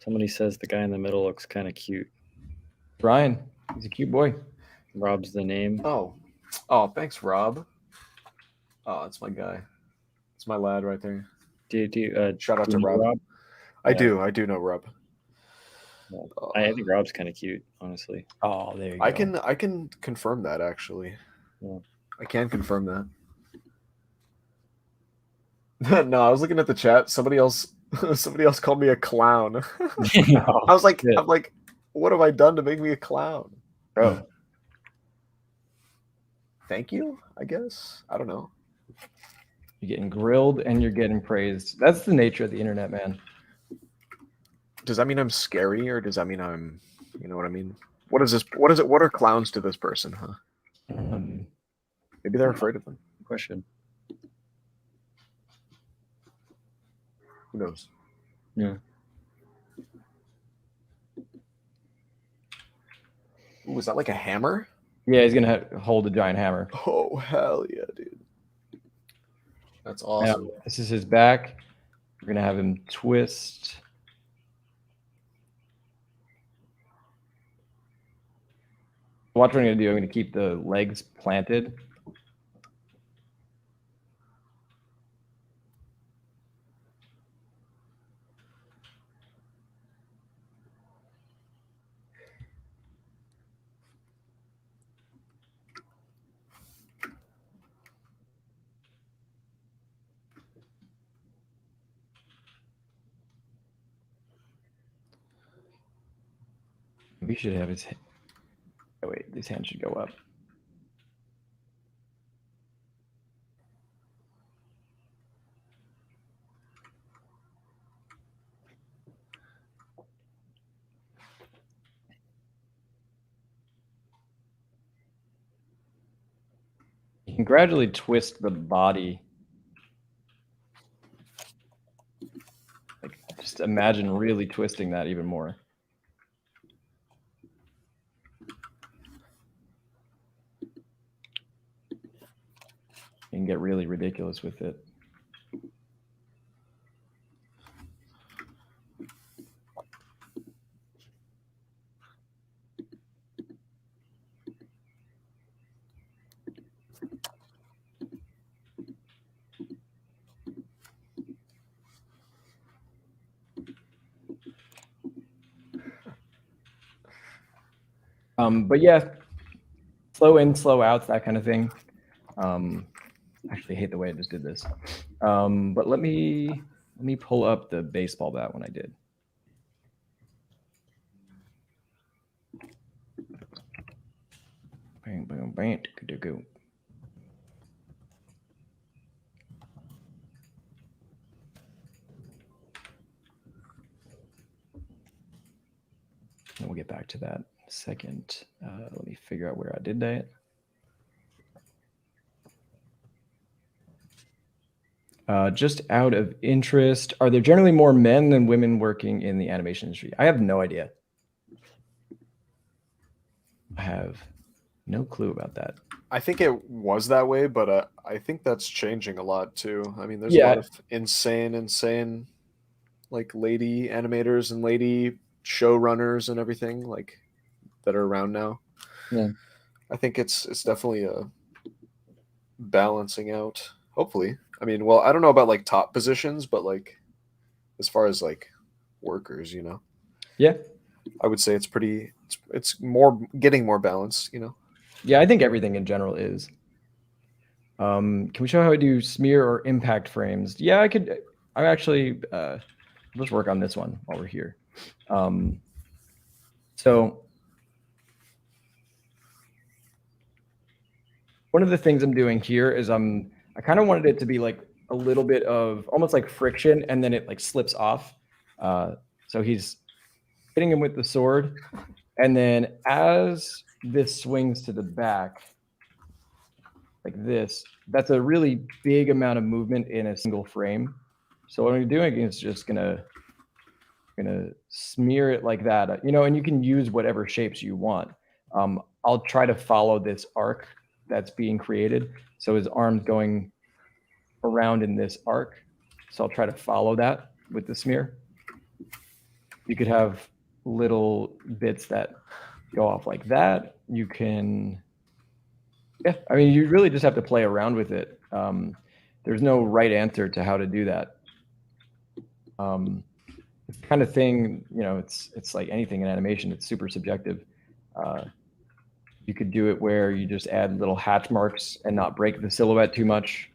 Somebody says the guy in the middle looks kind of cute. Brian, he's a cute boy. Rob's the name. Oh, thanks, Rob. Oh, it's my guy. It's my lad right there. Shout out to Rob. I do know Rob. I think Rob's kind of cute, honestly. Oh, there you go. I can confirm that, actually. Yeah. I can confirm that. No, I was looking at the chat. Somebody else called me a clown. I was like, I'm like, what have I done to make me a clown? Bro. Thank you, I guess. I don't know. You're getting grilled and you're getting praised. That's the nature of the internet, man. Does that mean I'm scary, or does that mean I'm, you know what I mean? What is this? What is it? What are clowns to this person, huh? Maybe they're afraid of them. Good question. Who knows? Yeah. Ooh, is that like a hammer? Yeah, he's gonna hold a giant hammer. Oh, hell yeah, dude. That's awesome. Now, this is his back. We're gonna have him twist. Watch what I'm gonna do. I'm gonna keep the legs planted. We should have his. Oh wait, his hand should go up. You can gradually twist the body. Like, just imagine really twisting that even more. You can get really ridiculous with it. But yeah, slow in, slow out, that kind of thing. Actually hate the way I just did this. But let me pull up the baseball bat when I did. Bang, bang, bang, go. And we'll get back to that in a second. Let me figure out where I did that. Just out of interest, are there generally more men than women working in the animation industry? I have no idea. I have no clue about that. I think it was that way, but I think that's changing a lot too. I mean, there's a lot of insane, like lady animators and lady showrunners and everything like that are around now. Yeah. I think it's definitely a balancing out. Hopefully, I mean, well, I don't know about like top positions, but like as far as like workers, you know. Yeah. I would say it's more getting more balanced, you know. Yeah, I think everything in general is. Can we show how I do smear or impact frames? Yeah, I could. I actually let's work on this one while we're here. So one of the things I'm doing here is I kind of wanted it to be like a little bit of almost like friction, and then it like slips off. So he's hitting him with the sword, and then as this swings to the back, like this, that's a really big amount of movement in a single frame. So what I'm doing is just gonna smear it like that, you know, and you can use whatever shapes you want. I'll try to follow this arc that's being created. So his arm's going around in this arc. So I'll try to follow that with the smear. You could have little bits that go off like that. You can, yeah, I mean, you really just have to play around with it. There's no right answer to how to do that. Kind of thing, you know, it's like anything in animation, it's super subjective. You could do it where you just add little hatch marks and not break the silhouette too much.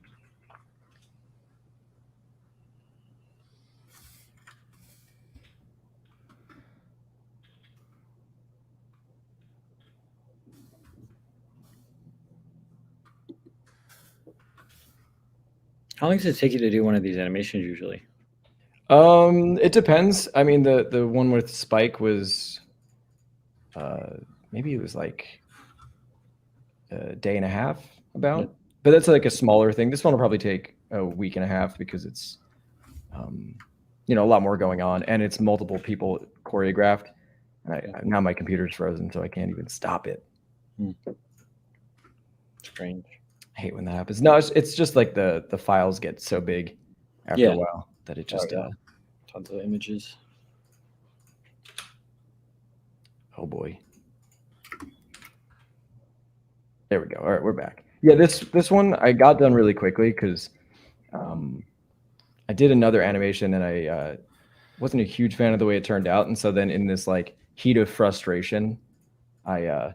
How long does it take you to do one of these animations usually? It depends. I mean, the one with Spike was maybe it was like a day and a half about, Yeah. but that's like a smaller thing. This one will probably take a week and a half because it's you know, a lot more going on, and it's multiple people choreographed. And now my computer's frozen, so I can't even stop it. Strange. I hate when that happens. No, it's just like the files get so big after a while that it just tons of images. Oh boy. There we go. All right, we're back. Yeah, this one I got done really quickly because I did another animation and I wasn't a huge fan of the way it turned out, and so then in this like heat of frustration, I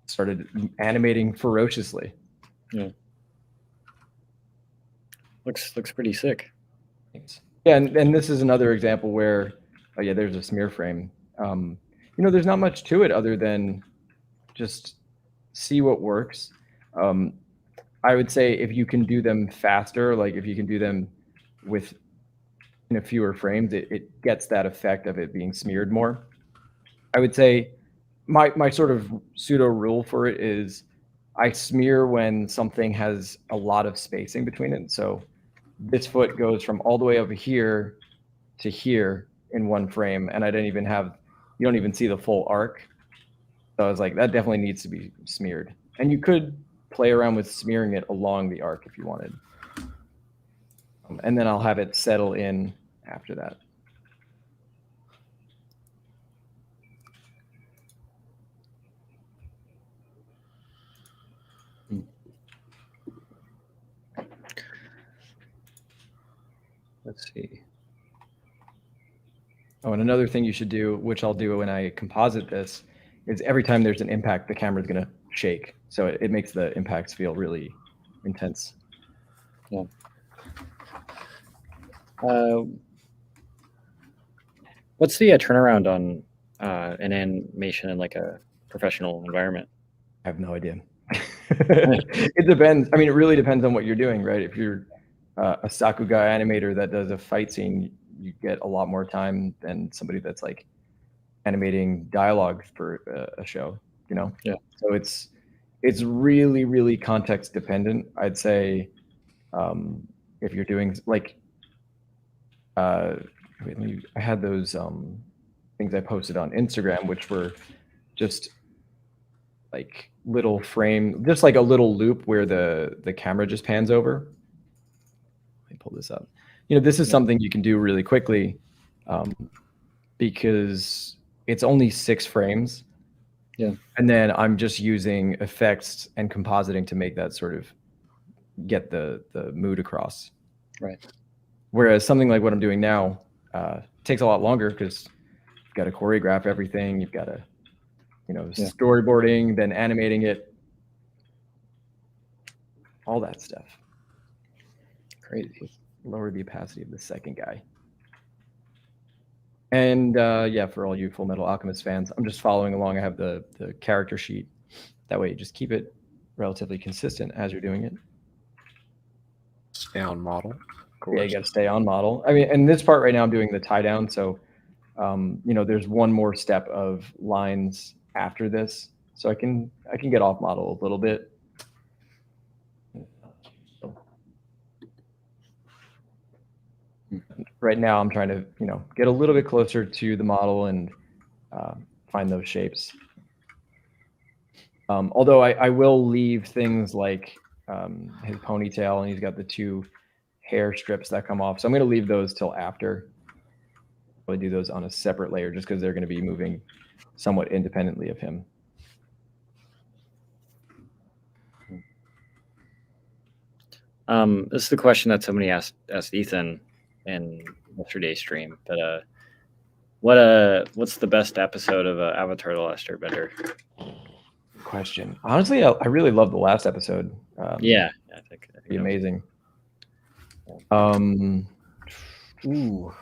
started animating ferociously. Yeah. Looks pretty sick. Thanks. Yeah, and this is another example where, oh yeah, there's a smear frame. there's not much to it other than just see what works. I would say if you can do them faster, like if you can do them with fewer frames, it gets that effect of it being smeared more. I would say my sort of pseudo rule for it is I smear when something has a lot of spacing between it. So this foot goes from all the way over here to here in one frame, and you don't even see the full arc. So I was like, that definitely needs to be smeared. And you could play around with smearing it along the arc if you wanted. And then I'll have it settle in after that. Let's see. Oh, and another thing you should do, which I'll do when I composite this, is every time there's an impact, the camera's going to shake. So it makes the impacts feel really intense. Yeah. What's the turnaround on an animation in like a professional environment? I have no idea. It depends. I mean, it really depends on what you're doing, right? If you're a Sakuga animator that does a fight scene, you get a lot more time than somebody that's like animating dialogue for a show, Yeah. So it's really, really context dependent. I'd say if you're doing like I had those things I posted on Instagram, which were just like little frame, just like a little loop where the camera just pans over. Let me pull this up. This is something you can do really quickly because it's only 6 frames. Yeah. And then I'm just using effects and compositing to make that sort of get the mood across. Right. Whereas something like what I'm doing now takes a lot longer because you've got to choreograph everything. You've got to, storyboarding, then animating it, all that stuff. Crazy. Lower the opacity of the second guy. And for all you Full Metal Alchemist fans, I'm just following along. I have the character sheet. That way you just keep it relatively consistent as you're doing it. Stay on model. Yeah, you got to stay on model. I mean, and this part right now I'm doing the tie down. So, there's one more step of lines after this. So I can get off model a little bit. Right now I'm trying to, get a little bit closer to the model and find those shapes. Although I will leave things like his ponytail, and he's got the 2 hair strips that come off. So I'm going to leave those till after. I'll do those on a separate layer just because they're going to be moving somewhat independently of him. This is the question that somebody asked Ethan in yesterday's stream. But what's the best episode of Avatar: The Last Airbender? Question. Honestly, I really love the last episode. Yeah, I think be amazing. Ooh.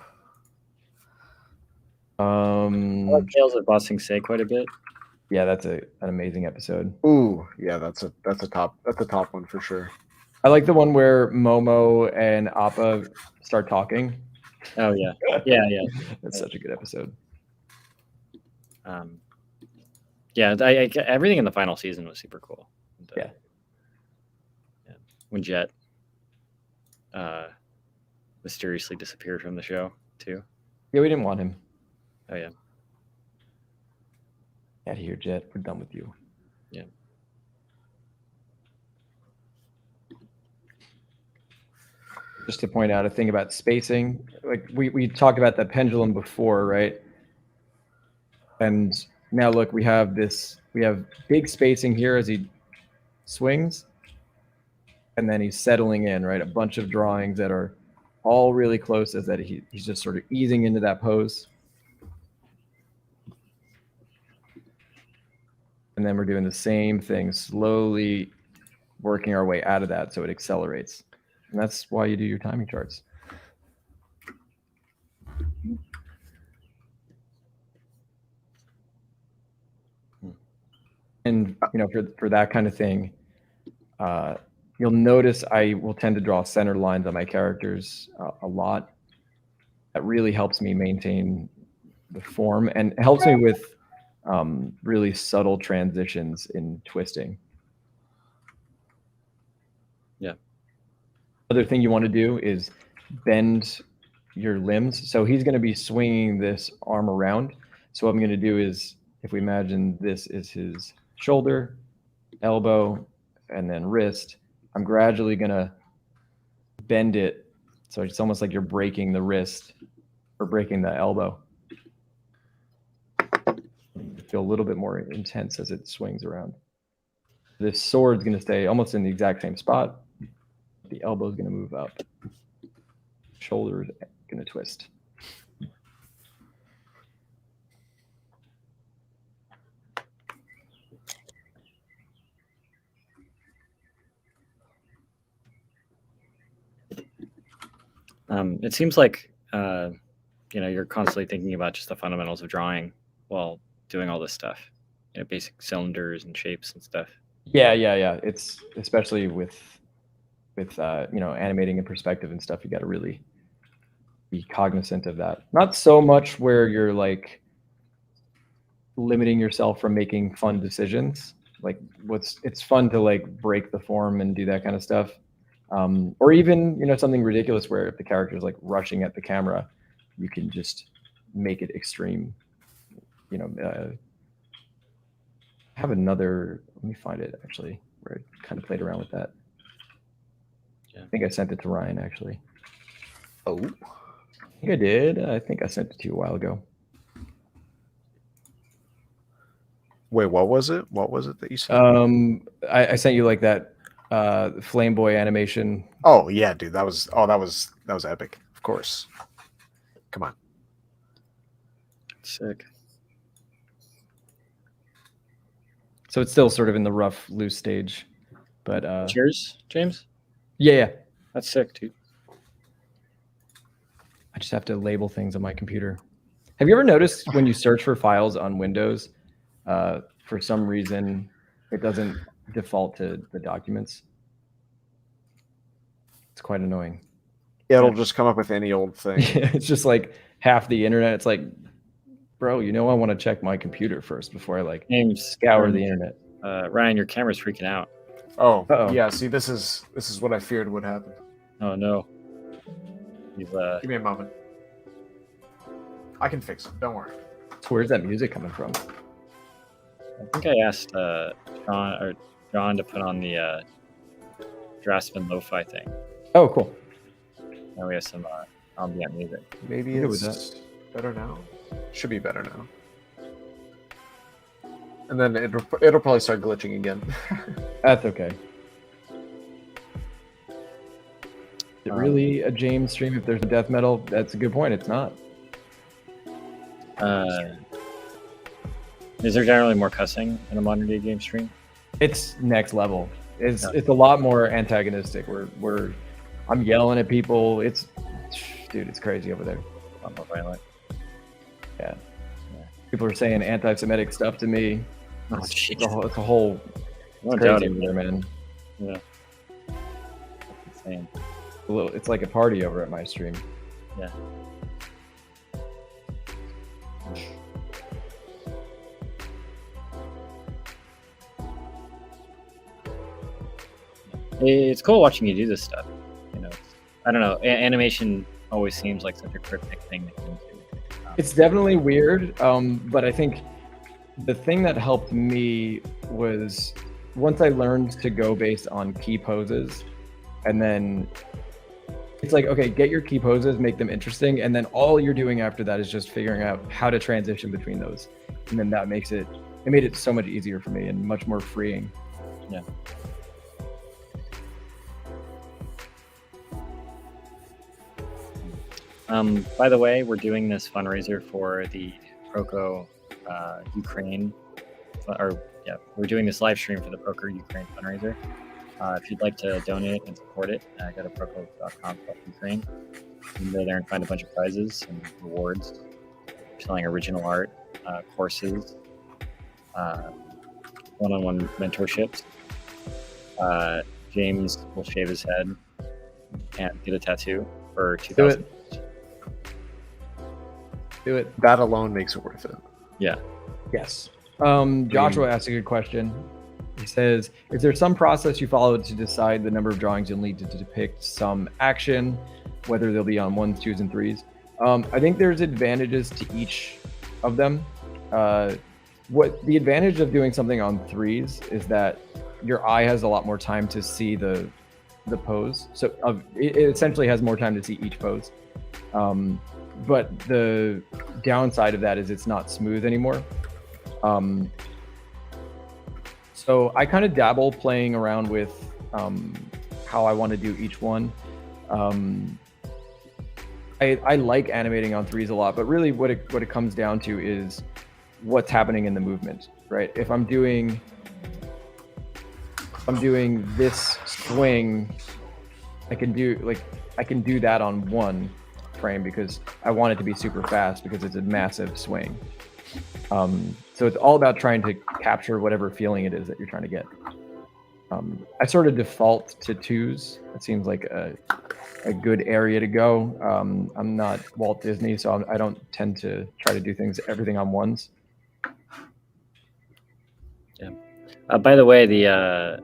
I like Tales of Ba Sing Se quite a bit. Yeah, that's an amazing episode. Ooh, yeah, that's a top one for sure. I like the one where Momo and Appa start talking. Oh yeah, yeah. That's such a good episode. Yeah, everything in the final season was super cool. And, yeah. When Jet mysteriously disappeared from the show too. Yeah, we didn't want him. Oh yeah. Out of here, Jet. We're done with you. Yeah. Just to point out a thing about spacing, like we talked about the pendulum before, right? And now look, we have big spacing here as he swings, and then he's settling in, right? A bunch of drawings that are all really close as that he's just sort of easing into that pose. And then we're doing the same thing, slowly working our way out of that so it accelerates. And that's why you do your timing charts. for that kind of thing, you'll notice I will tend to draw center lines on my characters a lot. That really helps me maintain the form and helps me with really subtle transitions in twisting. Yeah. Other thing you want to do is bend your limbs. So he's going to be swinging this arm around. So what I'm going to do is, if we imagine this is his shoulder, elbow, and then wrist, I'm gradually going to bend it. So it's almost like you're breaking the wrist or breaking the elbow. Feel a little bit more intense as it swings around. This sword's going to stay almost in the exact same spot. The elbow's going to move up. Shoulder's going to twist. It seems like you're constantly thinking about just the fundamentals of drawing while doing all this stuff, basic cylinders and shapes and stuff. Yeah. It's especially with animating in perspective and stuff. You got to really be cognizant of that. Not so much where you're like limiting yourself from making fun decisions. Like it's fun to like break the form and do that kind of stuff. Or even, something ridiculous where if the character is like rushing at the camera, you can just make it extreme. Have another, let me find it actually, where I kind of played around with that. Yeah. I think I sent it to Ryan actually. Oh. I think I did. I think I sent it to you a while ago. Wait, what was it? What was it that you sent? I sent you like that Flame Boy animation. Oh yeah, dude, that was epic. Of course. Come on. Sick. So it's still sort of in the rough, loose stage, but Cheers, James. Yeah. That's sick, dude. I just have to label things on my computer. Have you ever noticed when you search for files on Windows, for some reason, it doesn't default to the documents? It's quite annoying. Yeah, it'll just come up with any old thing. It's just like half the internet. It's like, bro, I want to check my computer first before I scour the internet. Ryan, your camera's freaking out. Oh, Uh-oh. Yeah. See, this is what I feared would happen. Oh no. You've Give me a moment. I can fix it. Don't worry. So where's that music coming from? I think I asked John to put on the Draspen lo-fi thing. Oh, cool. Now we have some ambient music. Maybe I'm good with it's better now. Should be better now. And then it'll probably start glitching again. That's okay. Is it really a James stream if there's a death metal? That's a good point. It's not. Is there generally more cussing in a modern day game stream? It's next level. It's a lot more antagonistic. I'm yelling at people. Dude, it's crazy over there. A lot more violent. Yeah. People are saying anti-Semitic stuff to me. Oh, It's a whole No crazy doubt over there, man. Yeah. That's insane. It's like a party over at my stream. Yeah. It's cool watching you do this stuff. I don't know. Animation always seems like such a cryptic thing to get into. It's definitely weird, but I think the thing that helped me was once I learned to go based on key poses, and then it's like, okay, get your key poses, make them interesting, and then all you're doing after that is just figuring out how to transition between those. And then that made it so much easier for me and much more freeing. Yeah. By the way, we're doing this fundraiser for the Proko Ukraine, we're doing this live stream for the Proko Ukraine fundraiser. If you'd like to donate and support it, go to proko.com/Ukraine. You can go there and find a bunch of prizes and rewards, selling original art, courses, one-on-one mentorships. James will shave his head and get a tattoo for $2,000. Do it. That alone makes it worth it. Yeah. Yes. Joshua asked a good question. He says, is there some process you follow to decide the number of drawings you'll need to depict some action, whether they'll be on 1s, 2s, and 3s? I think there's advantages to each of them. What the advantage of doing something on 3s is that your eye has a lot more time to see the pose. So it essentially has more time to see each pose. But the downside of that is it's not smooth anymore. So I kind of dabble playing around with how I want to do each one. I like animating on 3s a lot, but really what it comes down to is what's happening in the movement, right? If I'm doing this swing, I can do that on 1 frame because I want it to be super fast because it's a massive swing. So it's all about trying to capture whatever feeling it is that you're trying to get. I sort of default to 2s. It seems like a good area to go. I'm not Walt Disney, so I don't tend to try to do everything on 1s. Yeah. By the way, the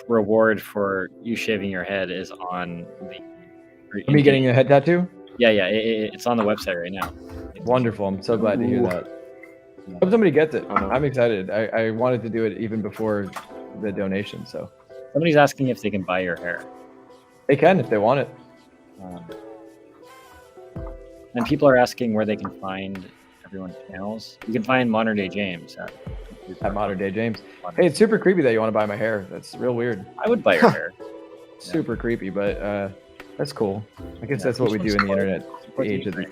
reward for you shaving your head is on the. Me getting a head tattoo? Yeah. It's on the website right now. Wonderful. I'm so glad to hear that. I hope somebody gets it. I'm excited. I wanted to do it even before the donation. So somebody's asking if they can buy your hair. They can if they want it. And people are asking where they can find everyone's channels. You can find Moderndayjames at Moderndayjames. Hey, it's super creepy that you want to buy my hair. That's real weird. I would buy your hair. Super creepy, but that's cool. I guess that's what we do in the internet age of the.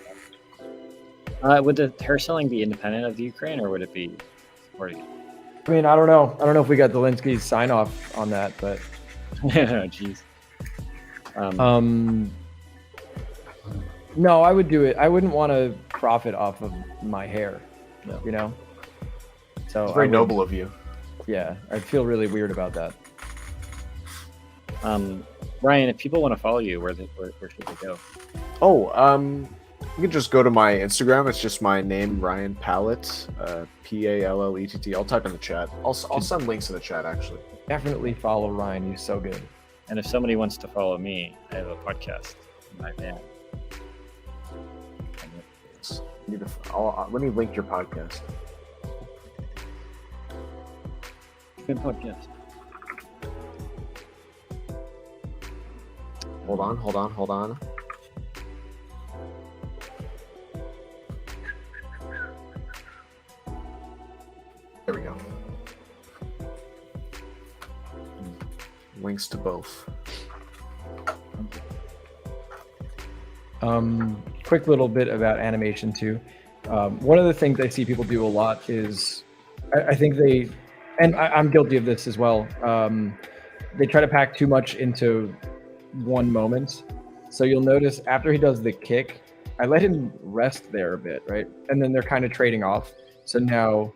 Would the hair selling be independent of the Ukraine, or would it be supporting it? I mean, I don't know. I don't know if we got Zelensky's sign off on that, but. Jeez. No, I would do it. I wouldn't want to profit off of my hair, you know? So it's very noble of you. Yeah, I feel really weird about that. Ryan, if people want to follow you, where should they go? You can just go to my Instagram. It's just my name, Ryan Pallett, Pallett. I'll type in the chat. I'll send links in the chat, actually. Definitely follow Ryan. He's so good. And if somebody wants to follow me, I have a podcast in my van. Let me link your podcast. Good podcast. Hold on. There we go. Links to both. Quick little bit about animation too. One of the things I see people do a lot is, I think I'm guilty of this as well. They try to pack too much into one moment. So you'll notice after he does the kick, I let him rest there a bit, right? And then they're kind of trading off. So now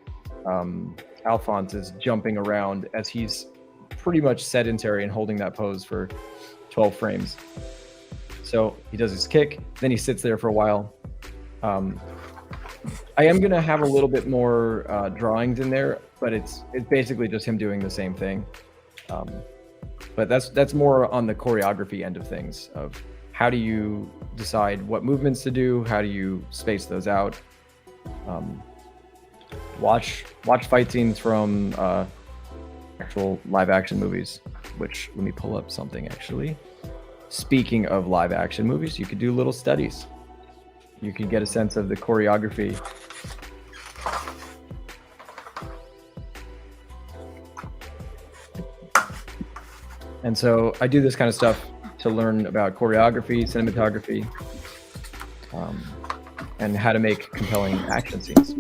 Alphonse is jumping around as he's pretty much sedentary and holding that pose for 12 frames. So he does his kick, then he sits there for a while. I am going to have a little bit more drawings in there, but it's basically just him doing the same thing. But that's more on the choreography end of things, of how do you decide what movements to do, how do you space those out. Watch fight scenes from actual live action movies, which, let me pull up something actually. Speaking of live action movies, you could do little studies. You could get a sense of the choreography. And so I do this kind of stuff to learn about choreography, cinematography, and how to make compelling action scenes.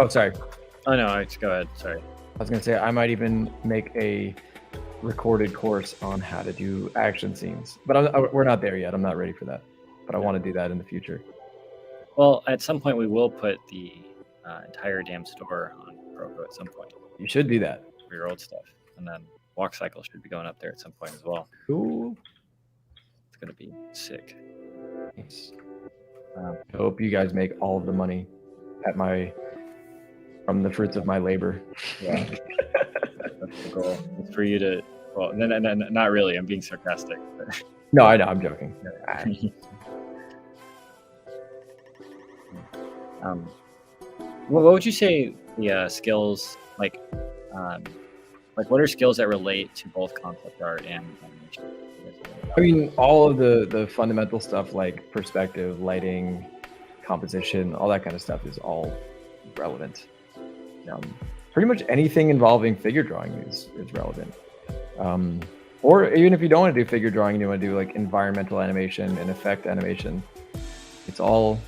Sorry. Oh no, go ahead. Sorry. I was gonna say I might even make a recorded course on how to do action scenes, but we're not there yet. I'm not ready for that, but I want to do that in the future. Well, at some point we will put the entire damn store on Proko at some point You should do that. for your old stuff, and then Walk Cycle should be going up there at some point as well. Cool. It's gonna be sick. Nice. I hope you guys make all of the money from the fruits of my labor. Yeah, that's the goal. It's for you to. Well, no, not really. I'm being sarcastic. But No, I know. I'm joking. Well, what would you say the skills like what are skills that relate to both concept art and animation? I mean, all of the fundamental stuff like perspective, lighting, composition, all that kind of stuff is all relevant. Pretty much anything involving figure drawing is relevant. Or even if you don't want to do figure drawing and you want to do like environmental animation and effect animation, it's all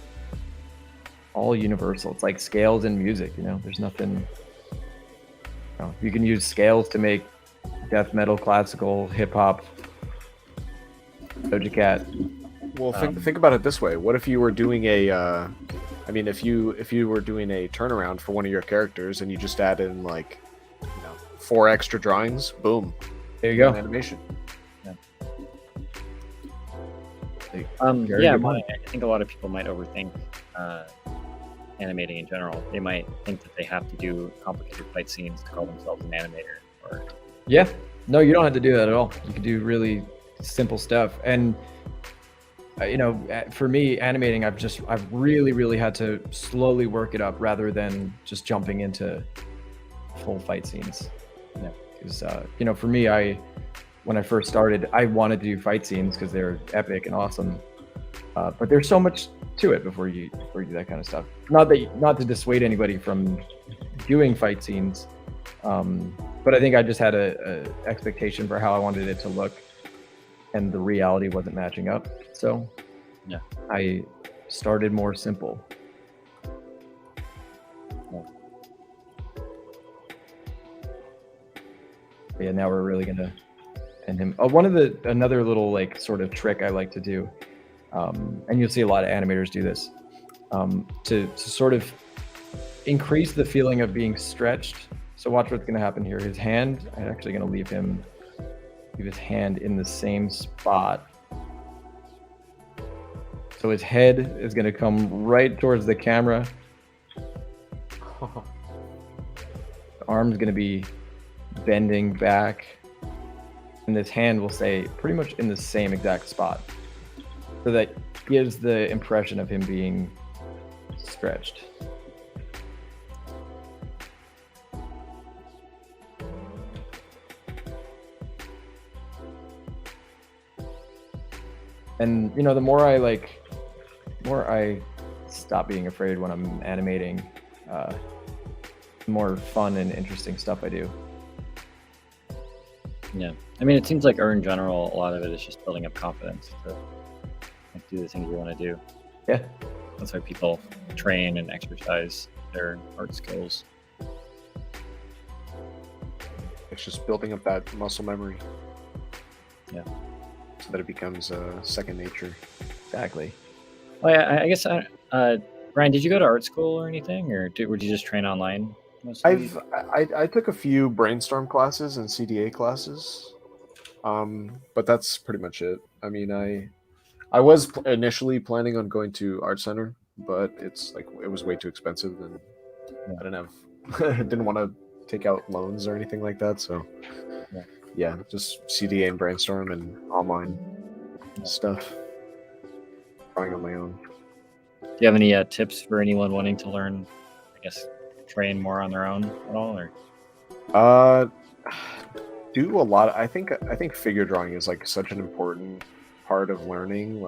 universal. It's like scales in music, there's nothing. You can use scales to make death metal, classical, hip hop, Doja Cat. Well, think about it this way. What if you were doing if you were doing a turnaround for one of your characters and you just add in 4 extra drawings, boom. There you go. Animation. I think a lot of people might overthink animating in general. They might think that they have to do complicated fight scenes to call themselves an animator. Yeah. No, you don't have to do that at all. You can do really simple stuff. And for me, animating, I've really had to slowly work it up rather than just jumping into full fight scenes. Because for me, when I first started, I wanted to do fight scenes because they're epic and awesome. But there's so much to it before you do that kind of stuff. Not to dissuade anybody from doing fight scenes, but I think I just had a expectation for how I wanted it to look, and the reality wasn't matching up. So yeah, I started more simple. Yeah, now we're really gonna end him. Another little sort of trick I like to do, and you'll see a lot of animators do this, to sort of increase the feeling of being stretched. So watch what's gonna happen here. His hand, I'm actually gonna leave his hand in the same spot. So his head is gonna come right towards the camera. The arm's gonna be bending back, and this hand will stay pretty much in the same exact spot, so that gives the impression of him being stretched. And the more I stop being afraid when I'm animating, the more fun and interesting stuff I do. Yeah, I mean, it seems like art in general, a lot of it is just building up confidence to do the things you want to do. Yeah, that's why people train and exercise their art skills. It's just building up that muscle memory. Yeah, so that it becomes second nature. Exactly. Well, I guess Brian, did you go to art school or anything, or would you just train online? I took a few brainstorm classes and CDA classes, but that's pretty much it. I mean, I was initially planning on going to Art Center, but it was way too expensive, and I didn't want to take out loans or anything like that. So yeah, just CDA and brainstorm and online stuff, drawing on my own. Do you have any tips for anyone wanting to learn, I guess, train more on their own at all, or do a lot. I think figure drawing is such an important part of learning.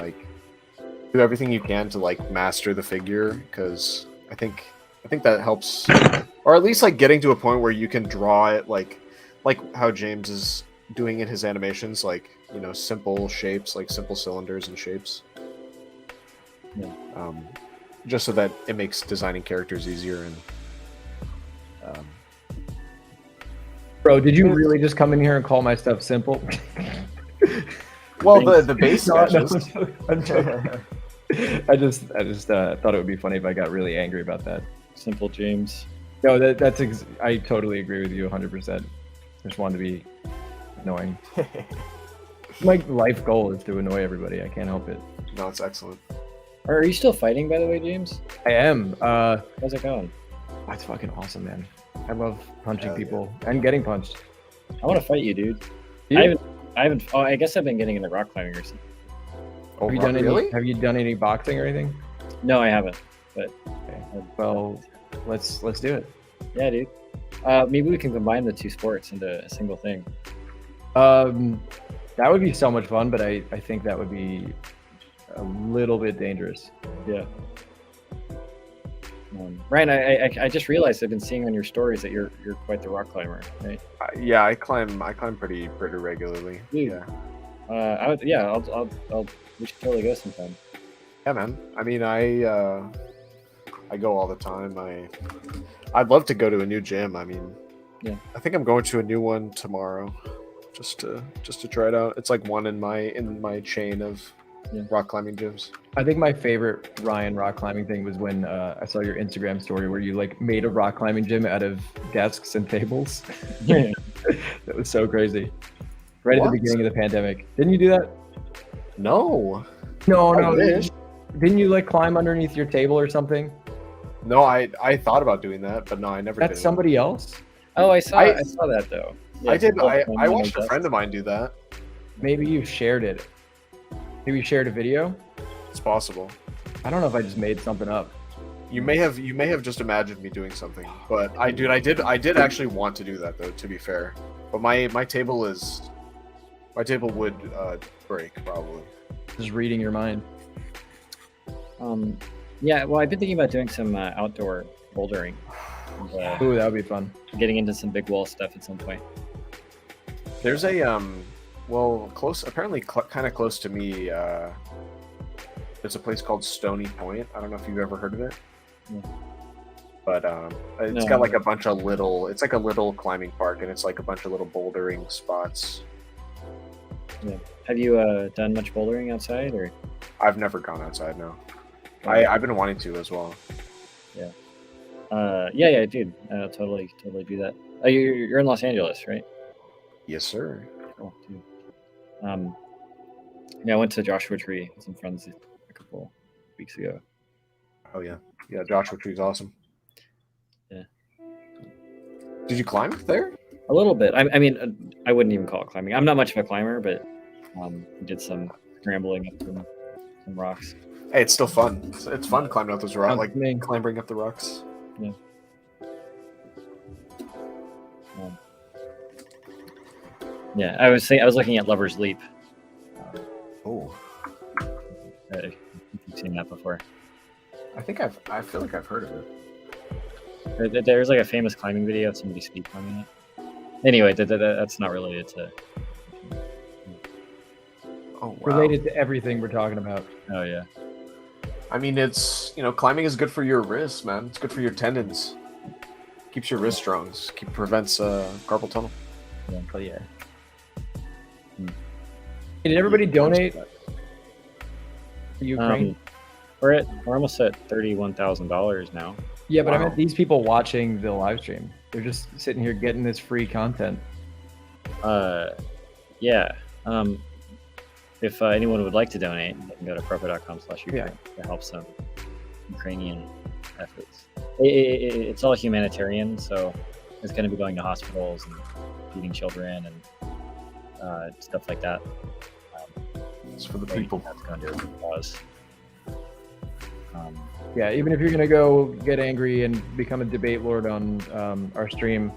Do everything you can to master the figure, because I think that helps, or at least getting to a point where you can draw it like how James is doing in his animations, simple shapes, simple cylinders and shapes. Yeah. Just so that it makes designing characters easier, and Bro, did you really just come in here and call my stuff simple? Well, the base No, sketches. I'm joking. I just thought it would be funny if I got really angry about that. Simple James. No, I totally agree with you 100%. I just wanted to be annoying. My life goal is to annoy everybody. I can't help it. No, it's excellent. Are you still fighting, by the way, James? I am. How's it going? That's fucking awesome, man. I love punching Hell yeah. people and getting punched. I want to fight you, dude. You? I haven't. Oh, I guess I've been getting into rock climbing recently. Oh, Have you done really? any? Have you done any boxing or anything? No, I haven't. Okay. Well, let's do it. Yeah, dude. Maybe we can combine the two sports into a single thing. That would be so much fun, but I think that would be a little bit dangerous. Yeah. Ryan, I just realized I've been seeing on your stories that you're quite the rock climber, right? Yeah, I climb pretty regularly. Dude. Yeah. We should totally go sometime. Yeah, man. I mean, I go all the time. I'd love to go to a new gym. I mean, Yeah. I think I'm going to a new one tomorrow, just to try it out. It's like one in my chain of rock climbing gyms. I think my favorite Ryan rock climbing thing was when I saw your Instagram story where you like made a rock climbing gym out of desks and tables. Yeah. That was so crazy. Right at What? the beginning of the pandemic. Didn't you do that? No, No, I no. wish. Didn't you like climb underneath your table or something? no. I thought about doing that, but no, I never did. That's somebody else. Oh, I saw I that though. I did. both I climbing watched a on friend of mine do that. Maybe you shared it. Maybe you shared a video. It's possible. I don't know if I just made something up. You may have just imagined me doing something, but I did actually want to do that though. To be fair, but my table would break probably. Just reading your mind. Yeah, well, I've been thinking about doing some outdoor bouldering. And, Ooh, that would be fun. getting into some big wall stuff at some point. There's a close, apparently kind of close to me. There's a place called Stony Point. I don't know if you've ever heard of it. No. But it's No. got like a bunch of little. It's like a little climbing park, and it's like a bunch of little bouldering spots. Have you done much bouldering outside, or? I've never gone outside. No, I've been wanting to as well. Yeah, dude. Totally do that. You're in Los Angeles, right? Yes, sir. Cool, dude. Yeah, I went to Joshua Tree with some friends a couple weeks ago. Oh yeah, yeah. Joshua Tree's awesome. Yeah. Did you climb there? A little bit. I mean, I wouldn't even call it climbing. I'm not much of a climber, but did some scrambling up some rocks. Hey, it's still fun. It's fun climbing up those rocks, like Me. climbing up the rocks. Yeah, I was looking at Lover's Leap. Oh, If you've seen that before. I feel like I've heard of it. There's like a famous climbing video of somebody speed climbing it. Anyway, that's not related to. Oh, wow. Related to everything we're talking about. Oh yeah. I mean, it's climbing is good for your wrists, man. It's good for your tendons. Keeps your wrist strong. Prevents carpal tunnel. Oh yeah. Did everybody donate to Ukraine? We're almost at $31,000 now. Yeah, but I Wow. meant these people watching the live stream. They're just sitting here getting this free content. Yeah. If anyone would like to donate, they can go to proko.com/Ukraine to help some Ukrainian efforts. It's all humanitarian, so it's going to be going to hospitals and feeding children and stuff like that. It's for the people. That's going to do a good cause. Yeah, even if you're gonna go get angry and become a debate lord on our stream,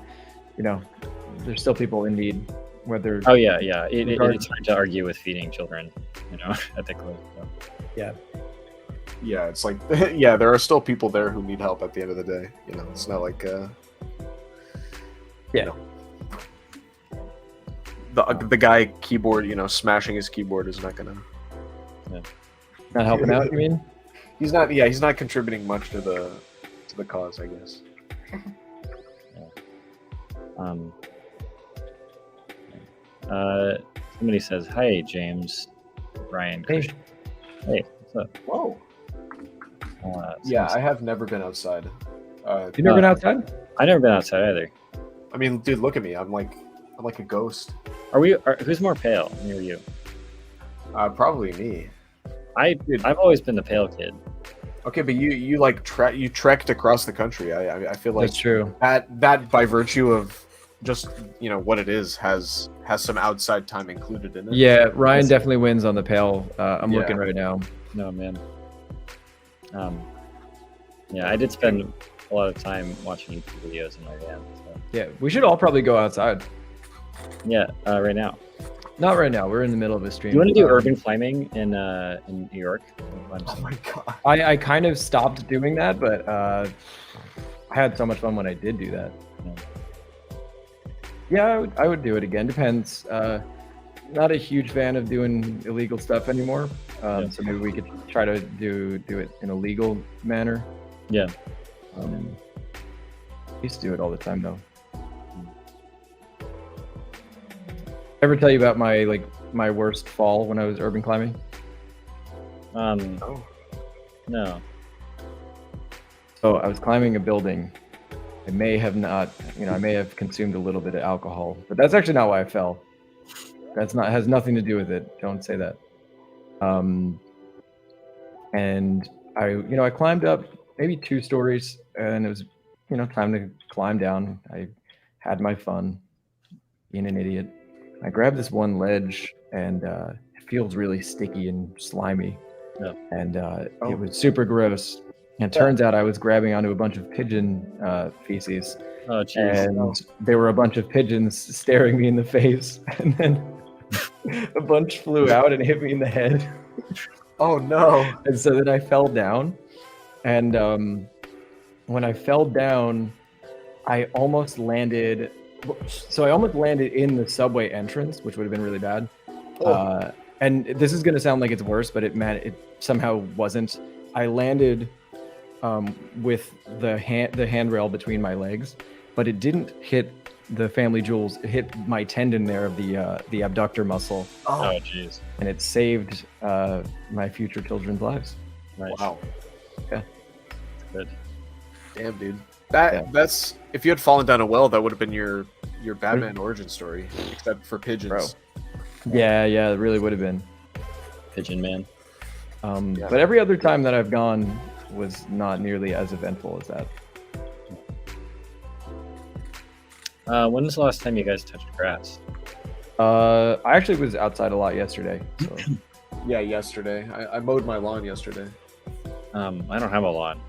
there's still people in need. Whether Oh yeah. It's hard to argue with feeding children, ethically. So. Yeah, it's like yeah, there are still people there who need help at the end of the day. It's not like Yeah. The guy keyboard, smashing his keyboard is not gonna. not helping out, you mean? He's not contributing much to the cause, I guess. Somebody says, "Hi, James, Ryan, Hey. Christian." Hey, what's up? Whoa. Yeah, I have never been outside. You never been outside? I've never been outside either. I mean, dude, look at me. I'm like a ghost. Who's more pale, me or you? Probably me. I've always been the pale kid. Okay, but you like you trekked across the country. I feel like That's true. that by virtue of just what it is has some outside time included in it. Yeah, Ryan definitely wins on the pale. I'm Yeah. looking right now. No, man. Yeah, I did spend a lot of time watching YouTube videos in my van. So. Yeah, we should all probably go outside. Yeah, right now. Not right now. We're in the middle of a stream. You want to do urban climbing in New York? Oh my god. I kind of stopped doing that, but I had so much fun when I did do that. Yeah, I would do it again. Depends. Not a huge fan of doing illegal stuff anymore. So maybe we could try to do it in a legal manner. Yeah. I used to do it all the time though. Ever tell you about my worst fall when I was urban climbing? Oh. No. So I was climbing a building. I may have not, I may have consumed a little bit of alcohol, but that's actually not why I fell. Has nothing to do with it. Don't say that. And I climbed up maybe 2 stories, and it was, time to climb down. I had my fun, being an idiot. I grabbed this one ledge, and it feels really sticky and slimy. Yeah. And it was super gross. And turns out I was grabbing onto a bunch of pigeon feces. Oh, jeez. And there were a bunch of pigeons staring me in the face. And then a bunch flew out and hit me in the head. Oh no. And so then I fell down. And when I fell down, I almost landed. So I almost landed in the subway entrance, which would have been really bad. Oh. And this is going to sound like it's worse, but it somehow wasn't. I landed with the handrail between my legs, but it didn't hit the family jewels. It hit my tendon there of the abductor muscle. Oh, jeez. And it saved my future children's lives. Nice. Wow. Yeah. Good. Damn, dude. That's if you had fallen down a well, that would have been your Batman origin story, except for pigeons. Bro. Yeah, it really would have been. Pigeon man. But every other time that I've gone was not nearly as eventful as that. When was the last time you guys touched grass? I actually was outside a lot yesterday. So. Yeah, yesterday. I mowed my lawn yesterday. I don't have a lawn.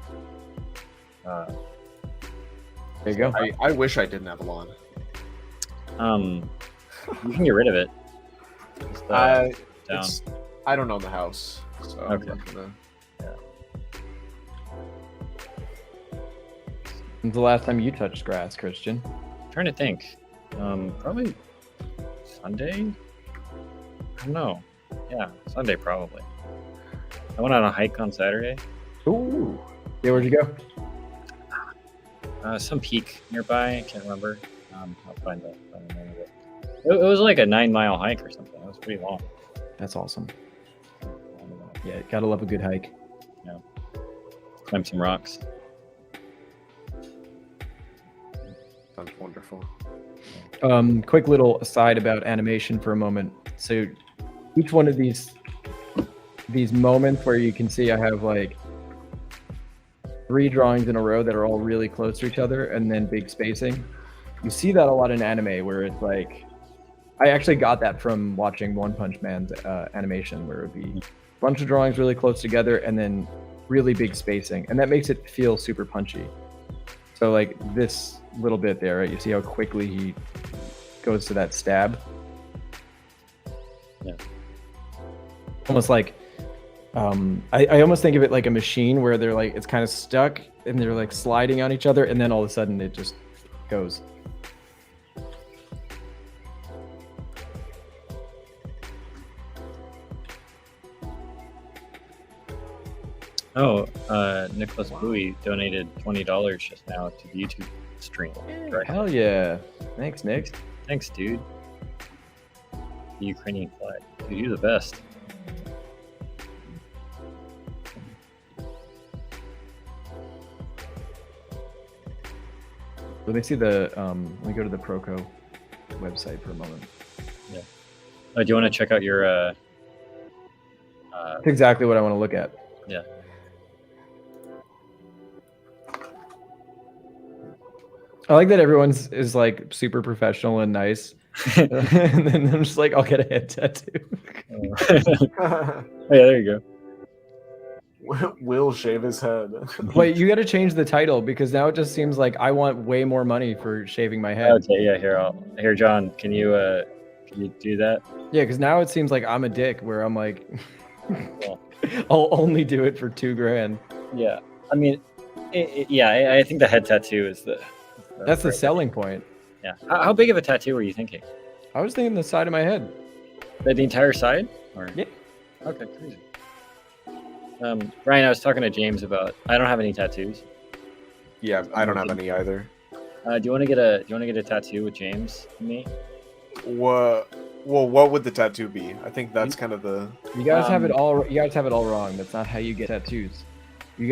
There you go. I wish I didn't have a lawn. You can get rid of it. Just, down. I don't own the house, so I'm Okay. not gonna. When's the last time you touched grass, Christian? I'm trying to think. Probably Sunday. I don't know. Yeah, Sunday probably. I went on a hike on Saturday. Ooh. Yeah, where'd you go? Some peak nearby. I can't remember. I'll find the name of it. It was like a 9-mile hike or something. It was pretty long. That's awesome. Yeah, gotta love a good hike. Yeah. Climb some rocks. Sounds wonderful. Quick little aside about animation for a moment. So each one of these moments where you can see I have like 3 drawings in a row that are all really close to each other and then big spacing. You see that a lot in anime where it's like, I actually got that from watching One Punch Man's animation where it would be a bunch of drawings really close together and then really big spacing. And that makes it feel super punchy. So like this little bit there, right? You see how quickly he goes to that stab? Yeah. Almost like, I almost think of it like a machine where they're like, it's kind of stuck and they're like sliding on each other and then all of a sudden it just goes. Oh, Nicholas Bowie donated $20 just now to the YouTube stream. Right. Hell yeah. Thanks, Nick. Thanks, dude. the Ukrainian flag. Dude, you're the best. Let me see the. Let me go to the Proko website for a moment. Do you want to check out your? That's exactly what I want to look at. Yeah. I like that everyone's is like super professional and nice, and then I'm just like, I'll get a head tattoo. Oh, yeah, there you go. Will shave his head. Wait, you got to change the title because now it just seems like I want way more money for shaving my head. Okay, yeah. Here, John. Can you do that? Yeah, because now it seems like I'm a dick where I'm like, Yeah. I'll only do it for $2,000. Yeah. I mean, I think the head tattoo is the. That's the selling point. Yeah. How big of a tattoo were you thinking? I was thinking the side of my head. The entire side? Or? Yeah. Okay, crazy. Ryan, I was talking to James about. I don't have any tattoos. Yeah, I don't have any either. Do you want to get a tattoo with James and me? Well, what would the tattoo be? I think that's kind of the. You guys have it all. You guys have it all wrong. That's not how you get tattoos. You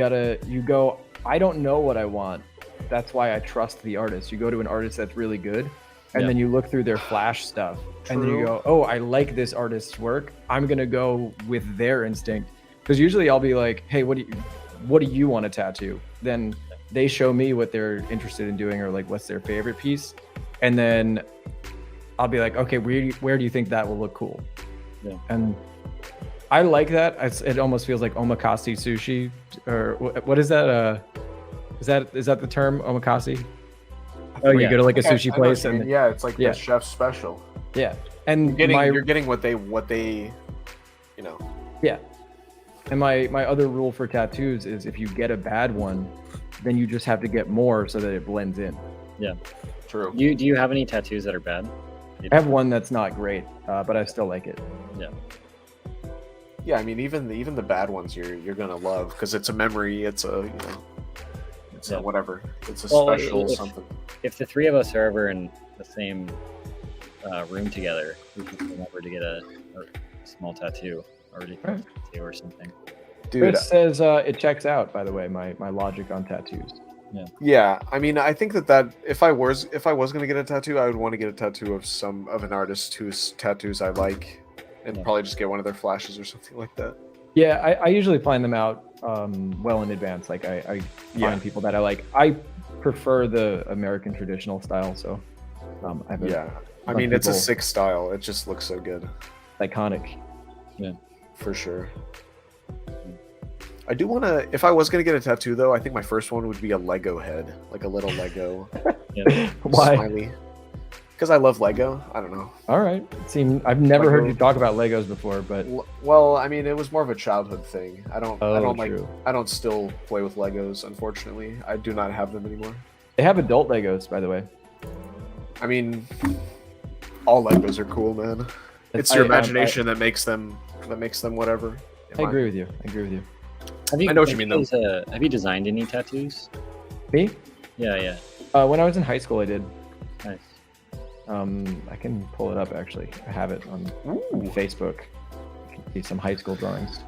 go. I don't know what I want. That's why I trust the artist. You go to an artist that's really good, and then you look through their flash stuff, and then you go, "Oh, I like this artist's work. I'm gonna go with their instinct." Because usually I'll be like, "Hey, what do you want to tattoo?" Then they show me what they're interested in doing or like what's their favorite piece, and then I'll be like, "Okay, where do you think that will look cool?" Yeah. And I like that. It almost feels like omakase sushi, or what is that? Is that the term, omakase? Where you go to like a sushi place and yeah, it's like the chef's special. Yeah, and you're getting what they, you know. Yeah, and my other rule for tattoos is if you get a bad one, then you just have to get more so that it blends in. Yeah, true. Do you have any tattoos that are bad? I have one that's not great, but I still like it. Yeah. Yeah, I mean, even the bad ones you're gonna love because it's a memory. It's a it's a whatever. It's a special something. If the three of us are ever in the same room together, we can remember to get a small tattoo or a tattoo or something. Dude, it says it checks out. By the way, my logic on tattoos. Yeah. Yeah, I mean, I think that if I was gonna get a tattoo, I would want to get a tattoo of an artist whose tattoos I like. And probably just get one of their flashes or something like that. Yeah, I usually plan them out well in advance. Like I find people that I like. I prefer the American traditional style, so I mean, it's a sick style. It just looks so good. Iconic. Yeah, for sure. I do want to. If I was gonna get a tattoo, though, I think my first one would be a Lego head, like a little Lego. Why? Smiley. Because I love Lego. I don't know. All right. I've never heard you talk about Legos before, but well, I mean, it was more of a childhood thing. I don't still play with Legos, unfortunately. I do not have them anymore. They have adult Legos, by the way. I mean, all Legos are cool, man. It's your imagination that makes them whatever. I agree with you. I know what you mean, though. Have you designed any tattoos? Me? Yeah. When I was in high school, I did. Nice. I can pull it up actually. I have it on Facebook. You can see some high school drawings.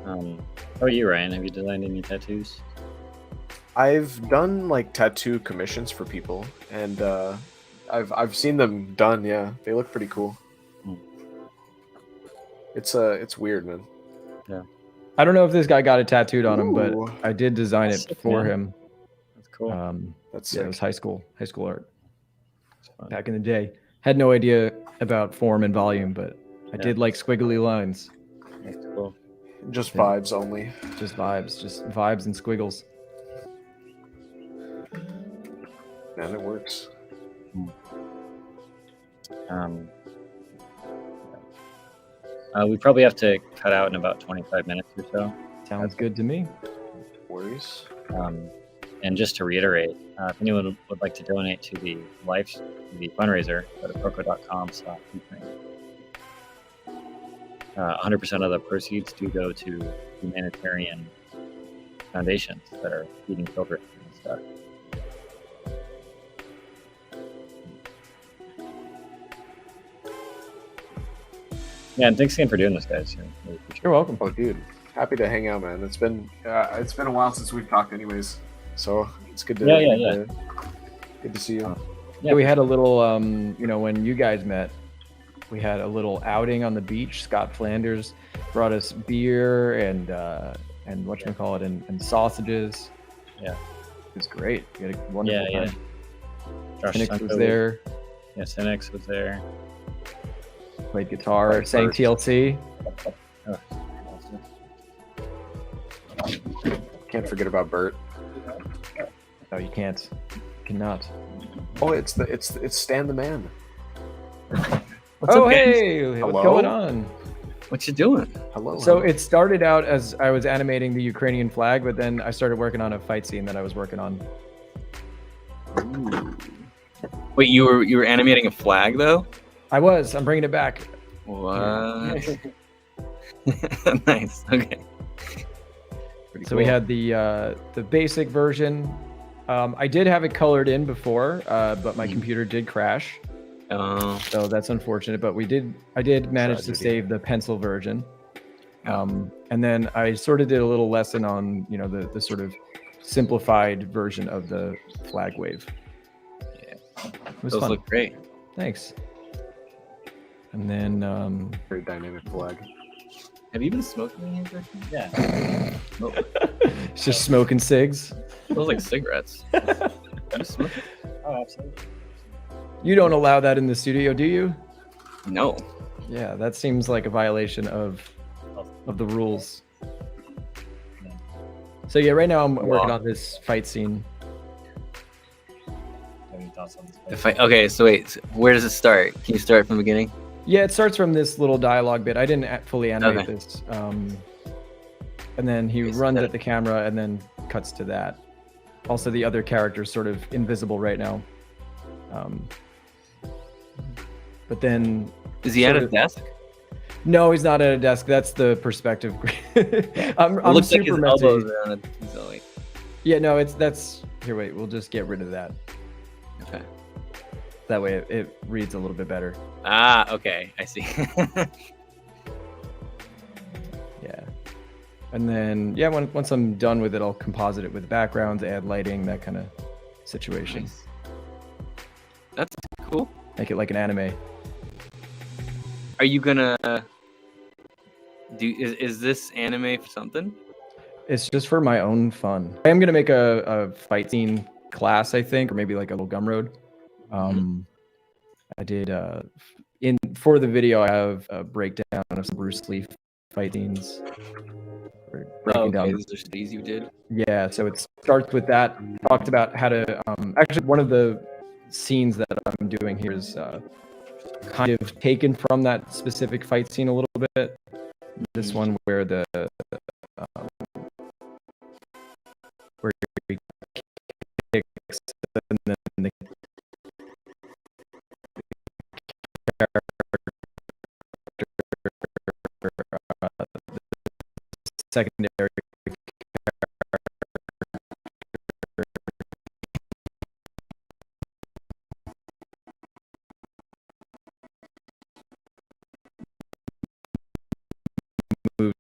How are you, Ryan? Have you designed any tattoos? I've done like tattoo commissions for people, and I've seen them done. Yeah, they look pretty cool. It's weird, man. Yeah. I don't know if this guy got it tattooed on him, but I did design it for him. That's cool. That's it was high school art. Back in the day, had no idea about form and volume, but I did like squiggly lines. That's cool. Just vibes only. Just vibes and squiggles. Man, it works. We probably have to cut out in about 25 minutes or so. Sounds good to me. Worries. And just to reiterate, if anyone would like to donate to the fundraiser, go to proko.com/Ukraine. 100% of the proceeds do go to humanitarian foundations that are feeding children and stuff. Yeah, and thanks again for doing this, guys. Yeah, really appreciate You're welcome. Oh, dude, happy to hang out, man. It's been a while since we've talked, anyways. So it's good to good to see you. Yeah, we had a little, when you guys met, we had a little outing on the beach. Scott Flanders brought us beer and whatchamacallit, and sausages. Yeah. It was great. We had a wonderful time. Josh Phoenix Sanko was there. Yeah, Cynics was there. Played guitar, sang first. TLC. Can't forget about Bert. No, you can't. You cannot. Oh, it's Stan the Man. What's up, guys? Hey, what's Hello? going on? What you doing? Hello. So it started out as I was animating the Ukrainian flag, but then I started working on a fight scene that I was working on. Wait, you were animating a flag though? I'm bringing it back. What? Nice. Okay. Pretty So we had the basic version. I did have it colored in before, but my computer did crash, so that's unfortunate. But I did manage to save the pencil version, and then I sort of did a little lesson on the sort of simplified version of the flag wave. Yeah, It was those fun. look great. Thanks. And then Very dynamic flag. Have you been smoking here, Griffin? Yeah. it's just smoking cigs. Smells like cigarettes. You smoking? Oh, absolutely. You don't allow that in the studio, do you? No. Yeah, that seems like a violation of the rules. So yeah, right now I'm working on this fight scene. Any thoughts on this? Okay, so wait, where does it start? Can you start from the beginning? Yeah, it starts from this little dialogue bit. I didn't fully animate Okay. this. And then he Okay, so runs that- at the camera and then cuts to that. Also, the other character's sort of invisible right now. But then... Is he at sort a of- desk? No, he's not at a desk. That's the perspective. I'm It looks like super his messy. elbows are on a. He's like, Yeah, no, that's... Here, wait. We'll just get rid of that. okay. That way it reads a little bit better. Ah, okay, I see. Yeah. And then, yeah, once I'm done with it, I'll composite it with backgrounds, add lighting, that kind of situation. Nice. That's cool. Make it like an anime. Are you gonna do? Is this anime for something? It's just for my own fun. I am going to make a fight scene class, I think, or maybe like a little Gumroad. I did, for the video, I have a breakdown of some Bruce Lee fight scenes. We're breaking Oh, okay, down. these are studies you did. Yeah, so it starts with that. Talked about how to actually one of the scenes that I'm doing here is kind of taken from that specific fight scene a little bit. This one where the where he kicks and then the secondary moves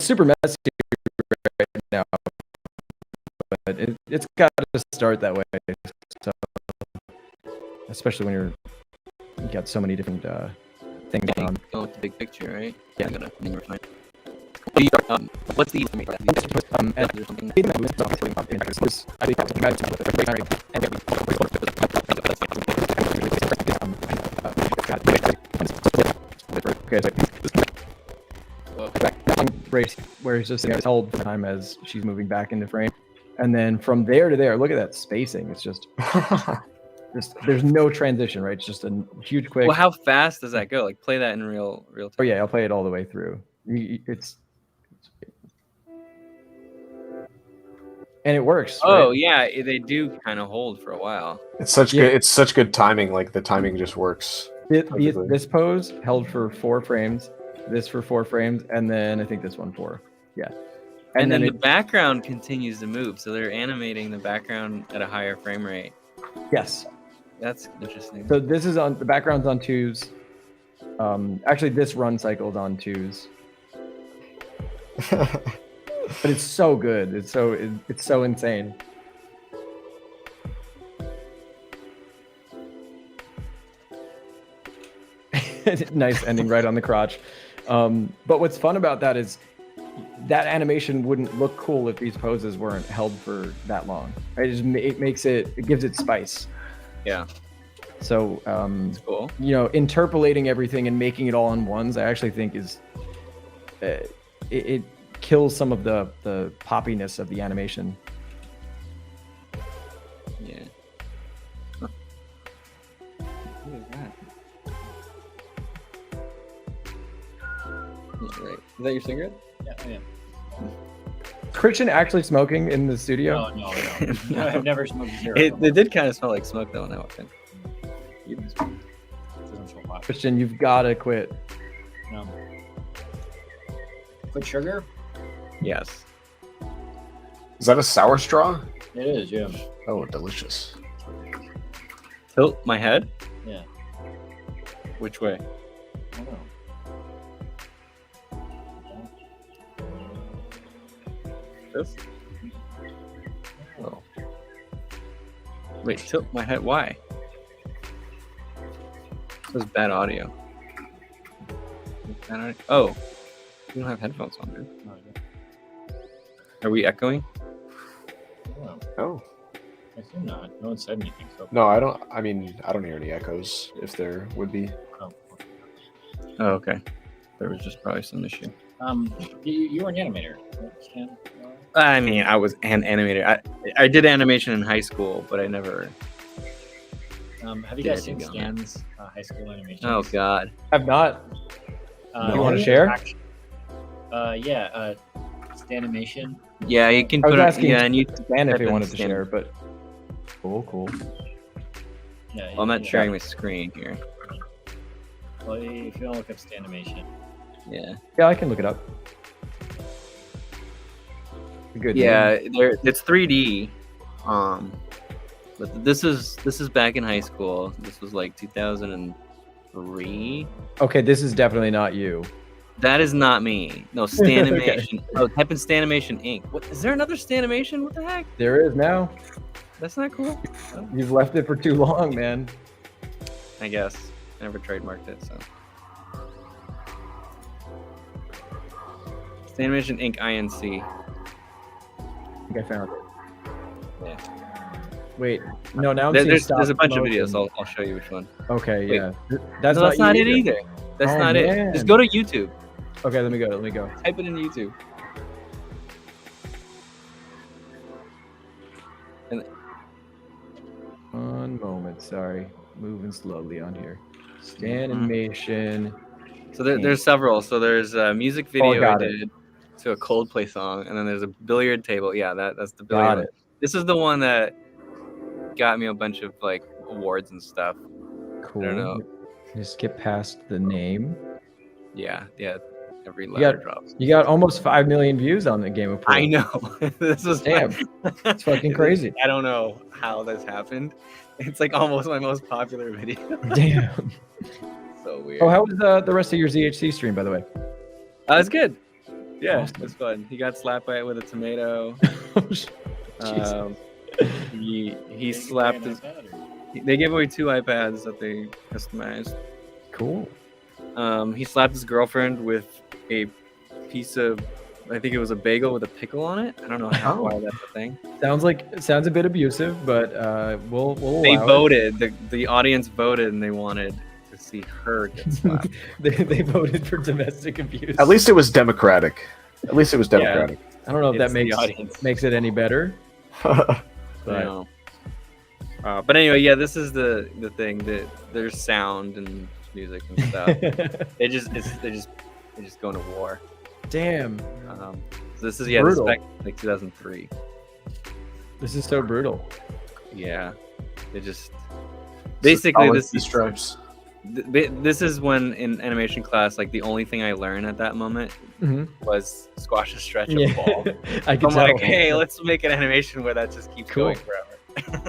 super messy right now, but it's got to start that way. So, especially when you got so many different things going on. Go with the big picture, right? Yeah. I'm gonna refine. What's the race where it's just held time as she's moving back into frame, and then from there to there, look at that spacing. It's just there's no transition, right? It's just a huge quick. Well, how fast does that go? Like play that in real time. Oh yeah, I'll play it all the way through. And it works. Oh right? yeah, they do kind of hold for a while. It's such good. It's such good timing. Like the timing just works. This pose held for 4 frames. This for 4 frames, and then I think this one 4. Yeah. And then the background continues to move, so they're animating the background at a higher frame rate. Yes. That's interesting. So this is on the background's on 2s. Actually, this run cycle is on 2s. But it's so good. It's so insane. Nice ending right on the crotch. But what's fun about that is that animation wouldn't look cool if these poses weren't held for that long. It gives it spice. Yeah. So That's cool. Interpolating everything and making it all on ones, I actually think is it kills some of the poppiness of the animation. Yeah. Huh. What is that? Yeah, right. Is that your cigarette? Yeah, I am. Christian actually smoking in the studio? No. I've never smoked zero. It did kind of smell like smoke though when I walked in. Doesn't smell hot. Christian, you've got to quit. No. Quit sugar? Yes. Is that a sour straw? It is, yeah. Oh, delicious. Tilt my head? Yeah. Which way? I don't know. This? Oh. Wait, tilt my head. Why? This is bad audio. Oh. You don't have headphones on, dude. Are we echoing? Oh. I assume not. No one said anything. So. No, I don't. I mean, I don't hear any echoes. If there would be. Oh, okay. There was just probably some issue. You were an animator. Right? I mean, I was an animator. I did animation in high school, but I never. Have you guys seen Scan's high school animation? Oh God. I've not. You want to share? Yeah. Animation. Yeah, you can I was put it. asking Yeah, and you. Dan if he wanted to share, but cool. Yeah. Well, I'm not sharing my screen here. Well, if you don't look up Animation. Yeah. Yeah, I can look it up. Good. Yeah, it's 3D. But this is back in high school. This was like 2003. Okay, this is definitely not you. That is not me. No, Stanimation. Oh, type in Stanimation Inc. What is there another Stanimation? What the heck? There is now. That's not cool. You've left it for too long, man. I guess. I never trademarked it, so. Stanimation Inc. INC. I think I found it. Yeah. Wait, no, now I'm There's seeing a bunch of stop videos. motion. I'll show you which one. Okay, Wait. yeah. That's not it either. That's Oh, not man. it. Just go to YouTube. Okay, let me go. Type it in YouTube. And One moment, sorry. Moving slowly on here. Stanimation. so there's several. So there's a music video I got it. did to a Coldplay song, and then there's a billiard table. Yeah, that's the Got billiard. it. This is the one that got me a bunch of like awards and stuff. Cool. I don't know. Just skip past the name. Yeah. Every letter drops. You got almost 5 million views on the game of pool. I know. This is Damn. It's fucking crazy. I don't know how this happened. It's like almost my most popular video. Damn. So weird. Oh, how was the rest of your ZHC stream, by the way? It's good. Yeah, Awesome. it was fun. He got slapped by it with a tomato. Jesus. He slapped his. They gave away 2 iPads that they customized. Cool. He slapped his girlfriend with a piece of, I think it was a bagel with a pickle on it. I don't know why that's a thing. Sounds a bit abusive, but we'll They allow it. voted. The audience voted, and they wanted to see her get slapped. they voted for domestic abuse. At least it was democratic. At least it was democratic. I don't know if It's that the audience. makes it any better. I But know. But anyway, yeah, this is the thing that there's sound and music and stuff. they just go into war. damn, So this is Brutal. this is back like 2003. this is so brutal. Yeah, they just basically Solid this is stripes. this is when in animation class, like the only thing I learned at that moment was squash and stretch a ball. I can I'm tell. like, hey, let's make an animation where that just keeps Cool. going forever.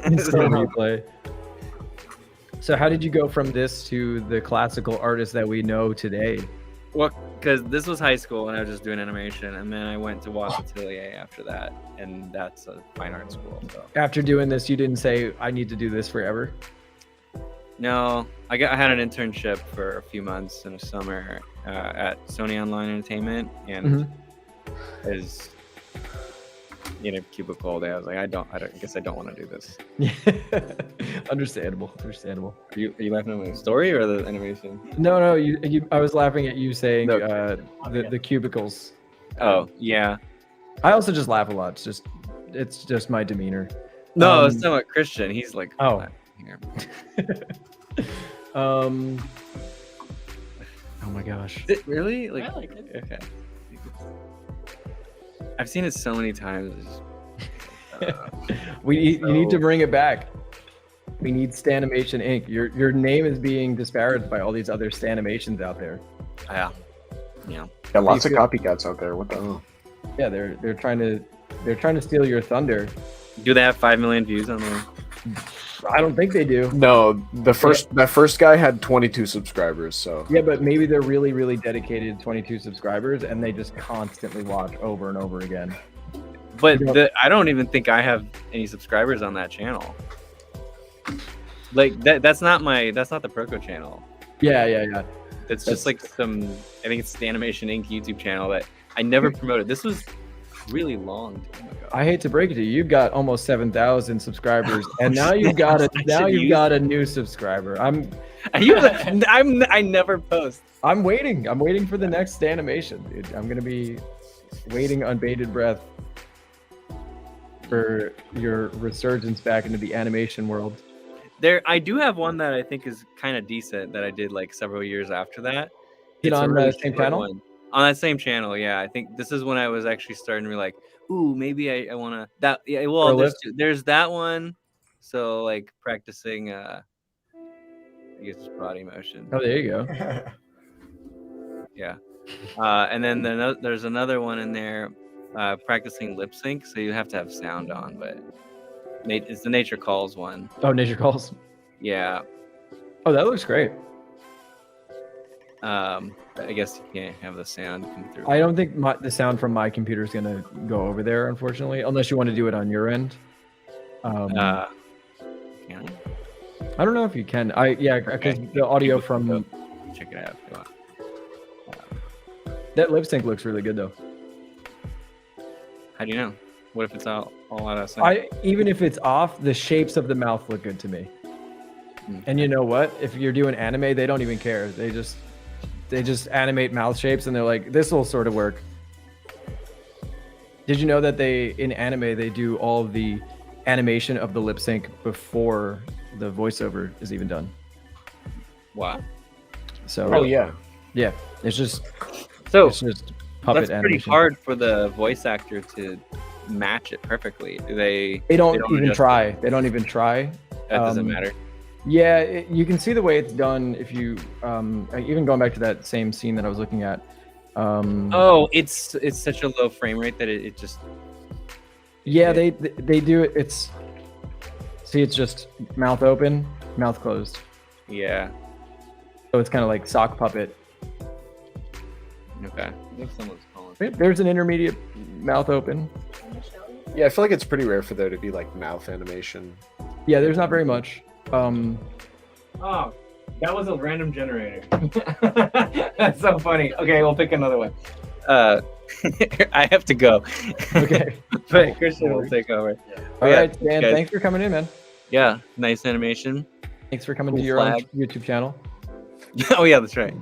Instant replay. So how did you go from this to the classical artist that we know today? Well, because this was high school and I was just doing animation, and then I went to Watts Atelier after that, and that's a fine art school. So After doing this, you didn't say, I need to do this forever? no, I had an internship for a few months in the summer at Sony Online Entertainment, and is in a cubicle all day. I was like, I guess I don't want to do this. Understandable. Are you laughing at my story or the animation? No, I was laughing at you saying No. the cubicles. Oh yeah. I also just laugh a lot. It's just my demeanor. No, it's not about Christian. He's like, Oh. laughing here. Oh my gosh. Is it really? Like, I like it. Okay. I've seen it so many times. You need to bring it back. We need Stanimation Inc. Your name is being disparaged by all these other Stanimations out there. Yeah. Got lots of feel- copycats out there. What the hell? Yeah, they're trying to steal your thunder. Do they have 5 million views on there? I don't think they do. No, that first guy had 22 subscribers. So Yeah, but maybe they're really, really dedicated 22 subscribers and they just constantly watch over and over again. But You I don't even think I have any subscribers on that channel. Like that's not the Proko channel. Yeah. It's just like I think it's the Animation Inc. YouTube channel that I never promoted. This was really long time ago. I hate to break it to you, you've got almost 7,000 subscribers, and now you've got a new subscriber. I never post. I'm waiting for the next animation, dude. I'm gonna be waiting on bated breath for your resurgence back into the animation world. I do have one that I think is kind of decent that I did like several years after that. It It's a on really the same short channel? one. On that same channel, yeah. I think this is when I was actually starting to be like, ooh, maybe I want to that. Yeah, well, there's that one. So like practicing, I guess it's body motion. Oh, there you go. Yeah. And then there's another one in there, practicing lip sync. So you have to have sound on, but it's the Nature Calls one. Oh, Nature Calls. Yeah. Oh, that looks great. I guess you can't have the sound come through. I don't think the sound from my computer is gonna go over there, unfortunately, unless you want to do it on your end. Can I? I don't know if you can. Because the audio from Check it out. If you want. that lip sync looks really good though. How do you know? What if it's all out of sync? Even if it's off, the shapes of the mouth look good to me. And you know what? If you're doing anime, they don't even care. They just animate mouth shapes, and they're like, this will sort of work. Did you know that in anime they do all of the animation of the lip sync before the voiceover is even done? Wow. So oh yeah, it's just So puppet that's pretty animation. hard for the voice actor to match it perfectly. They They don't even adjust try. it? They don't even try. That doesn't matter. Yeah, you can see the way it's done if you even going back to that same scene that I was looking at. It's such a low frame rate that it just Yeah, they do it. It's just mouth open, mouth closed. yeah. So it's kind of like sock puppet. Okay. I think someone's calling. There's an intermediate mouth open. Yeah, I feel like it's pretty rare for there to be like mouth animation. Yeah, there's not very much. Oh, that was a random generator. That's so funny. Okay, we'll pick another one. I have to go. Okay. But Christian will take over. All Yeah, right, Dan, guys. thanks for coming in, man. Yeah, nice animation. Thanks for coming Cool to your own flag. YouTube channel. Oh yeah, that's right.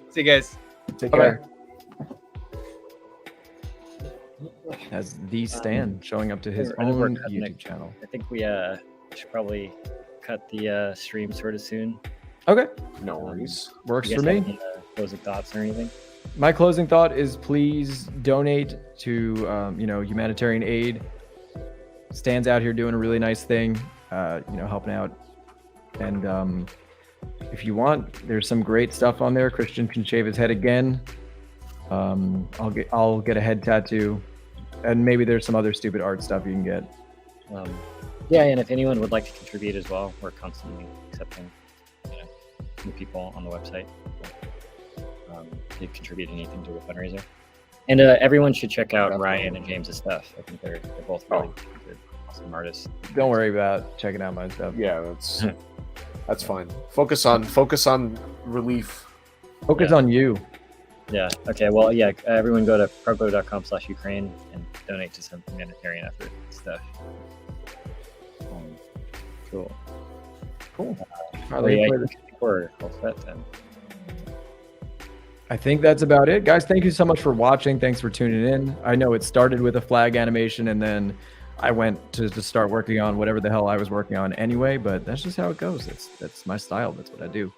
See you guys. Take Bye-bye. care. As the Stan showing up to his I know we're own cutting YouTube it. channel. I think we should probably cut the stream sort of soon. Okay, No worries. works You for guys have me. any, closing thoughts or anything? My closing thought is please donate to humanitarian aid. Stan's out here doing a really nice thing, helping out. And if you want, there's some great stuff on there. Christian can shave his head again. I'll get a head tattoo, and maybe there's some other stupid art stuff you can get. Yeah, and if anyone would like to contribute as well, we're constantly accepting new people on the website. To contribute anything to the fundraiser. And everyone should check out Ryan and James's stuff. I think they're both really good, awesome artists. Don't worry about checking out my stuff. Yeah, that's fine. Focus on relief. Focus Yeah. on you. Yeah. Okay. Well, yeah. Everyone go to proko.com/Ukraine and donate to some humanitarian effort and stuff. Cool. Cool. Well, yeah, I think we're all set then. I think that's about it. Guys, thank you so much for watching. Thanks for tuning in. I know it started with a flag animation and then I went to start working on whatever the hell I was working on anyway, but that's just how it goes. That's my style. That's what I do.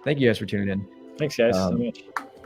Thank you guys for tuning in. Thanks, guys, so much.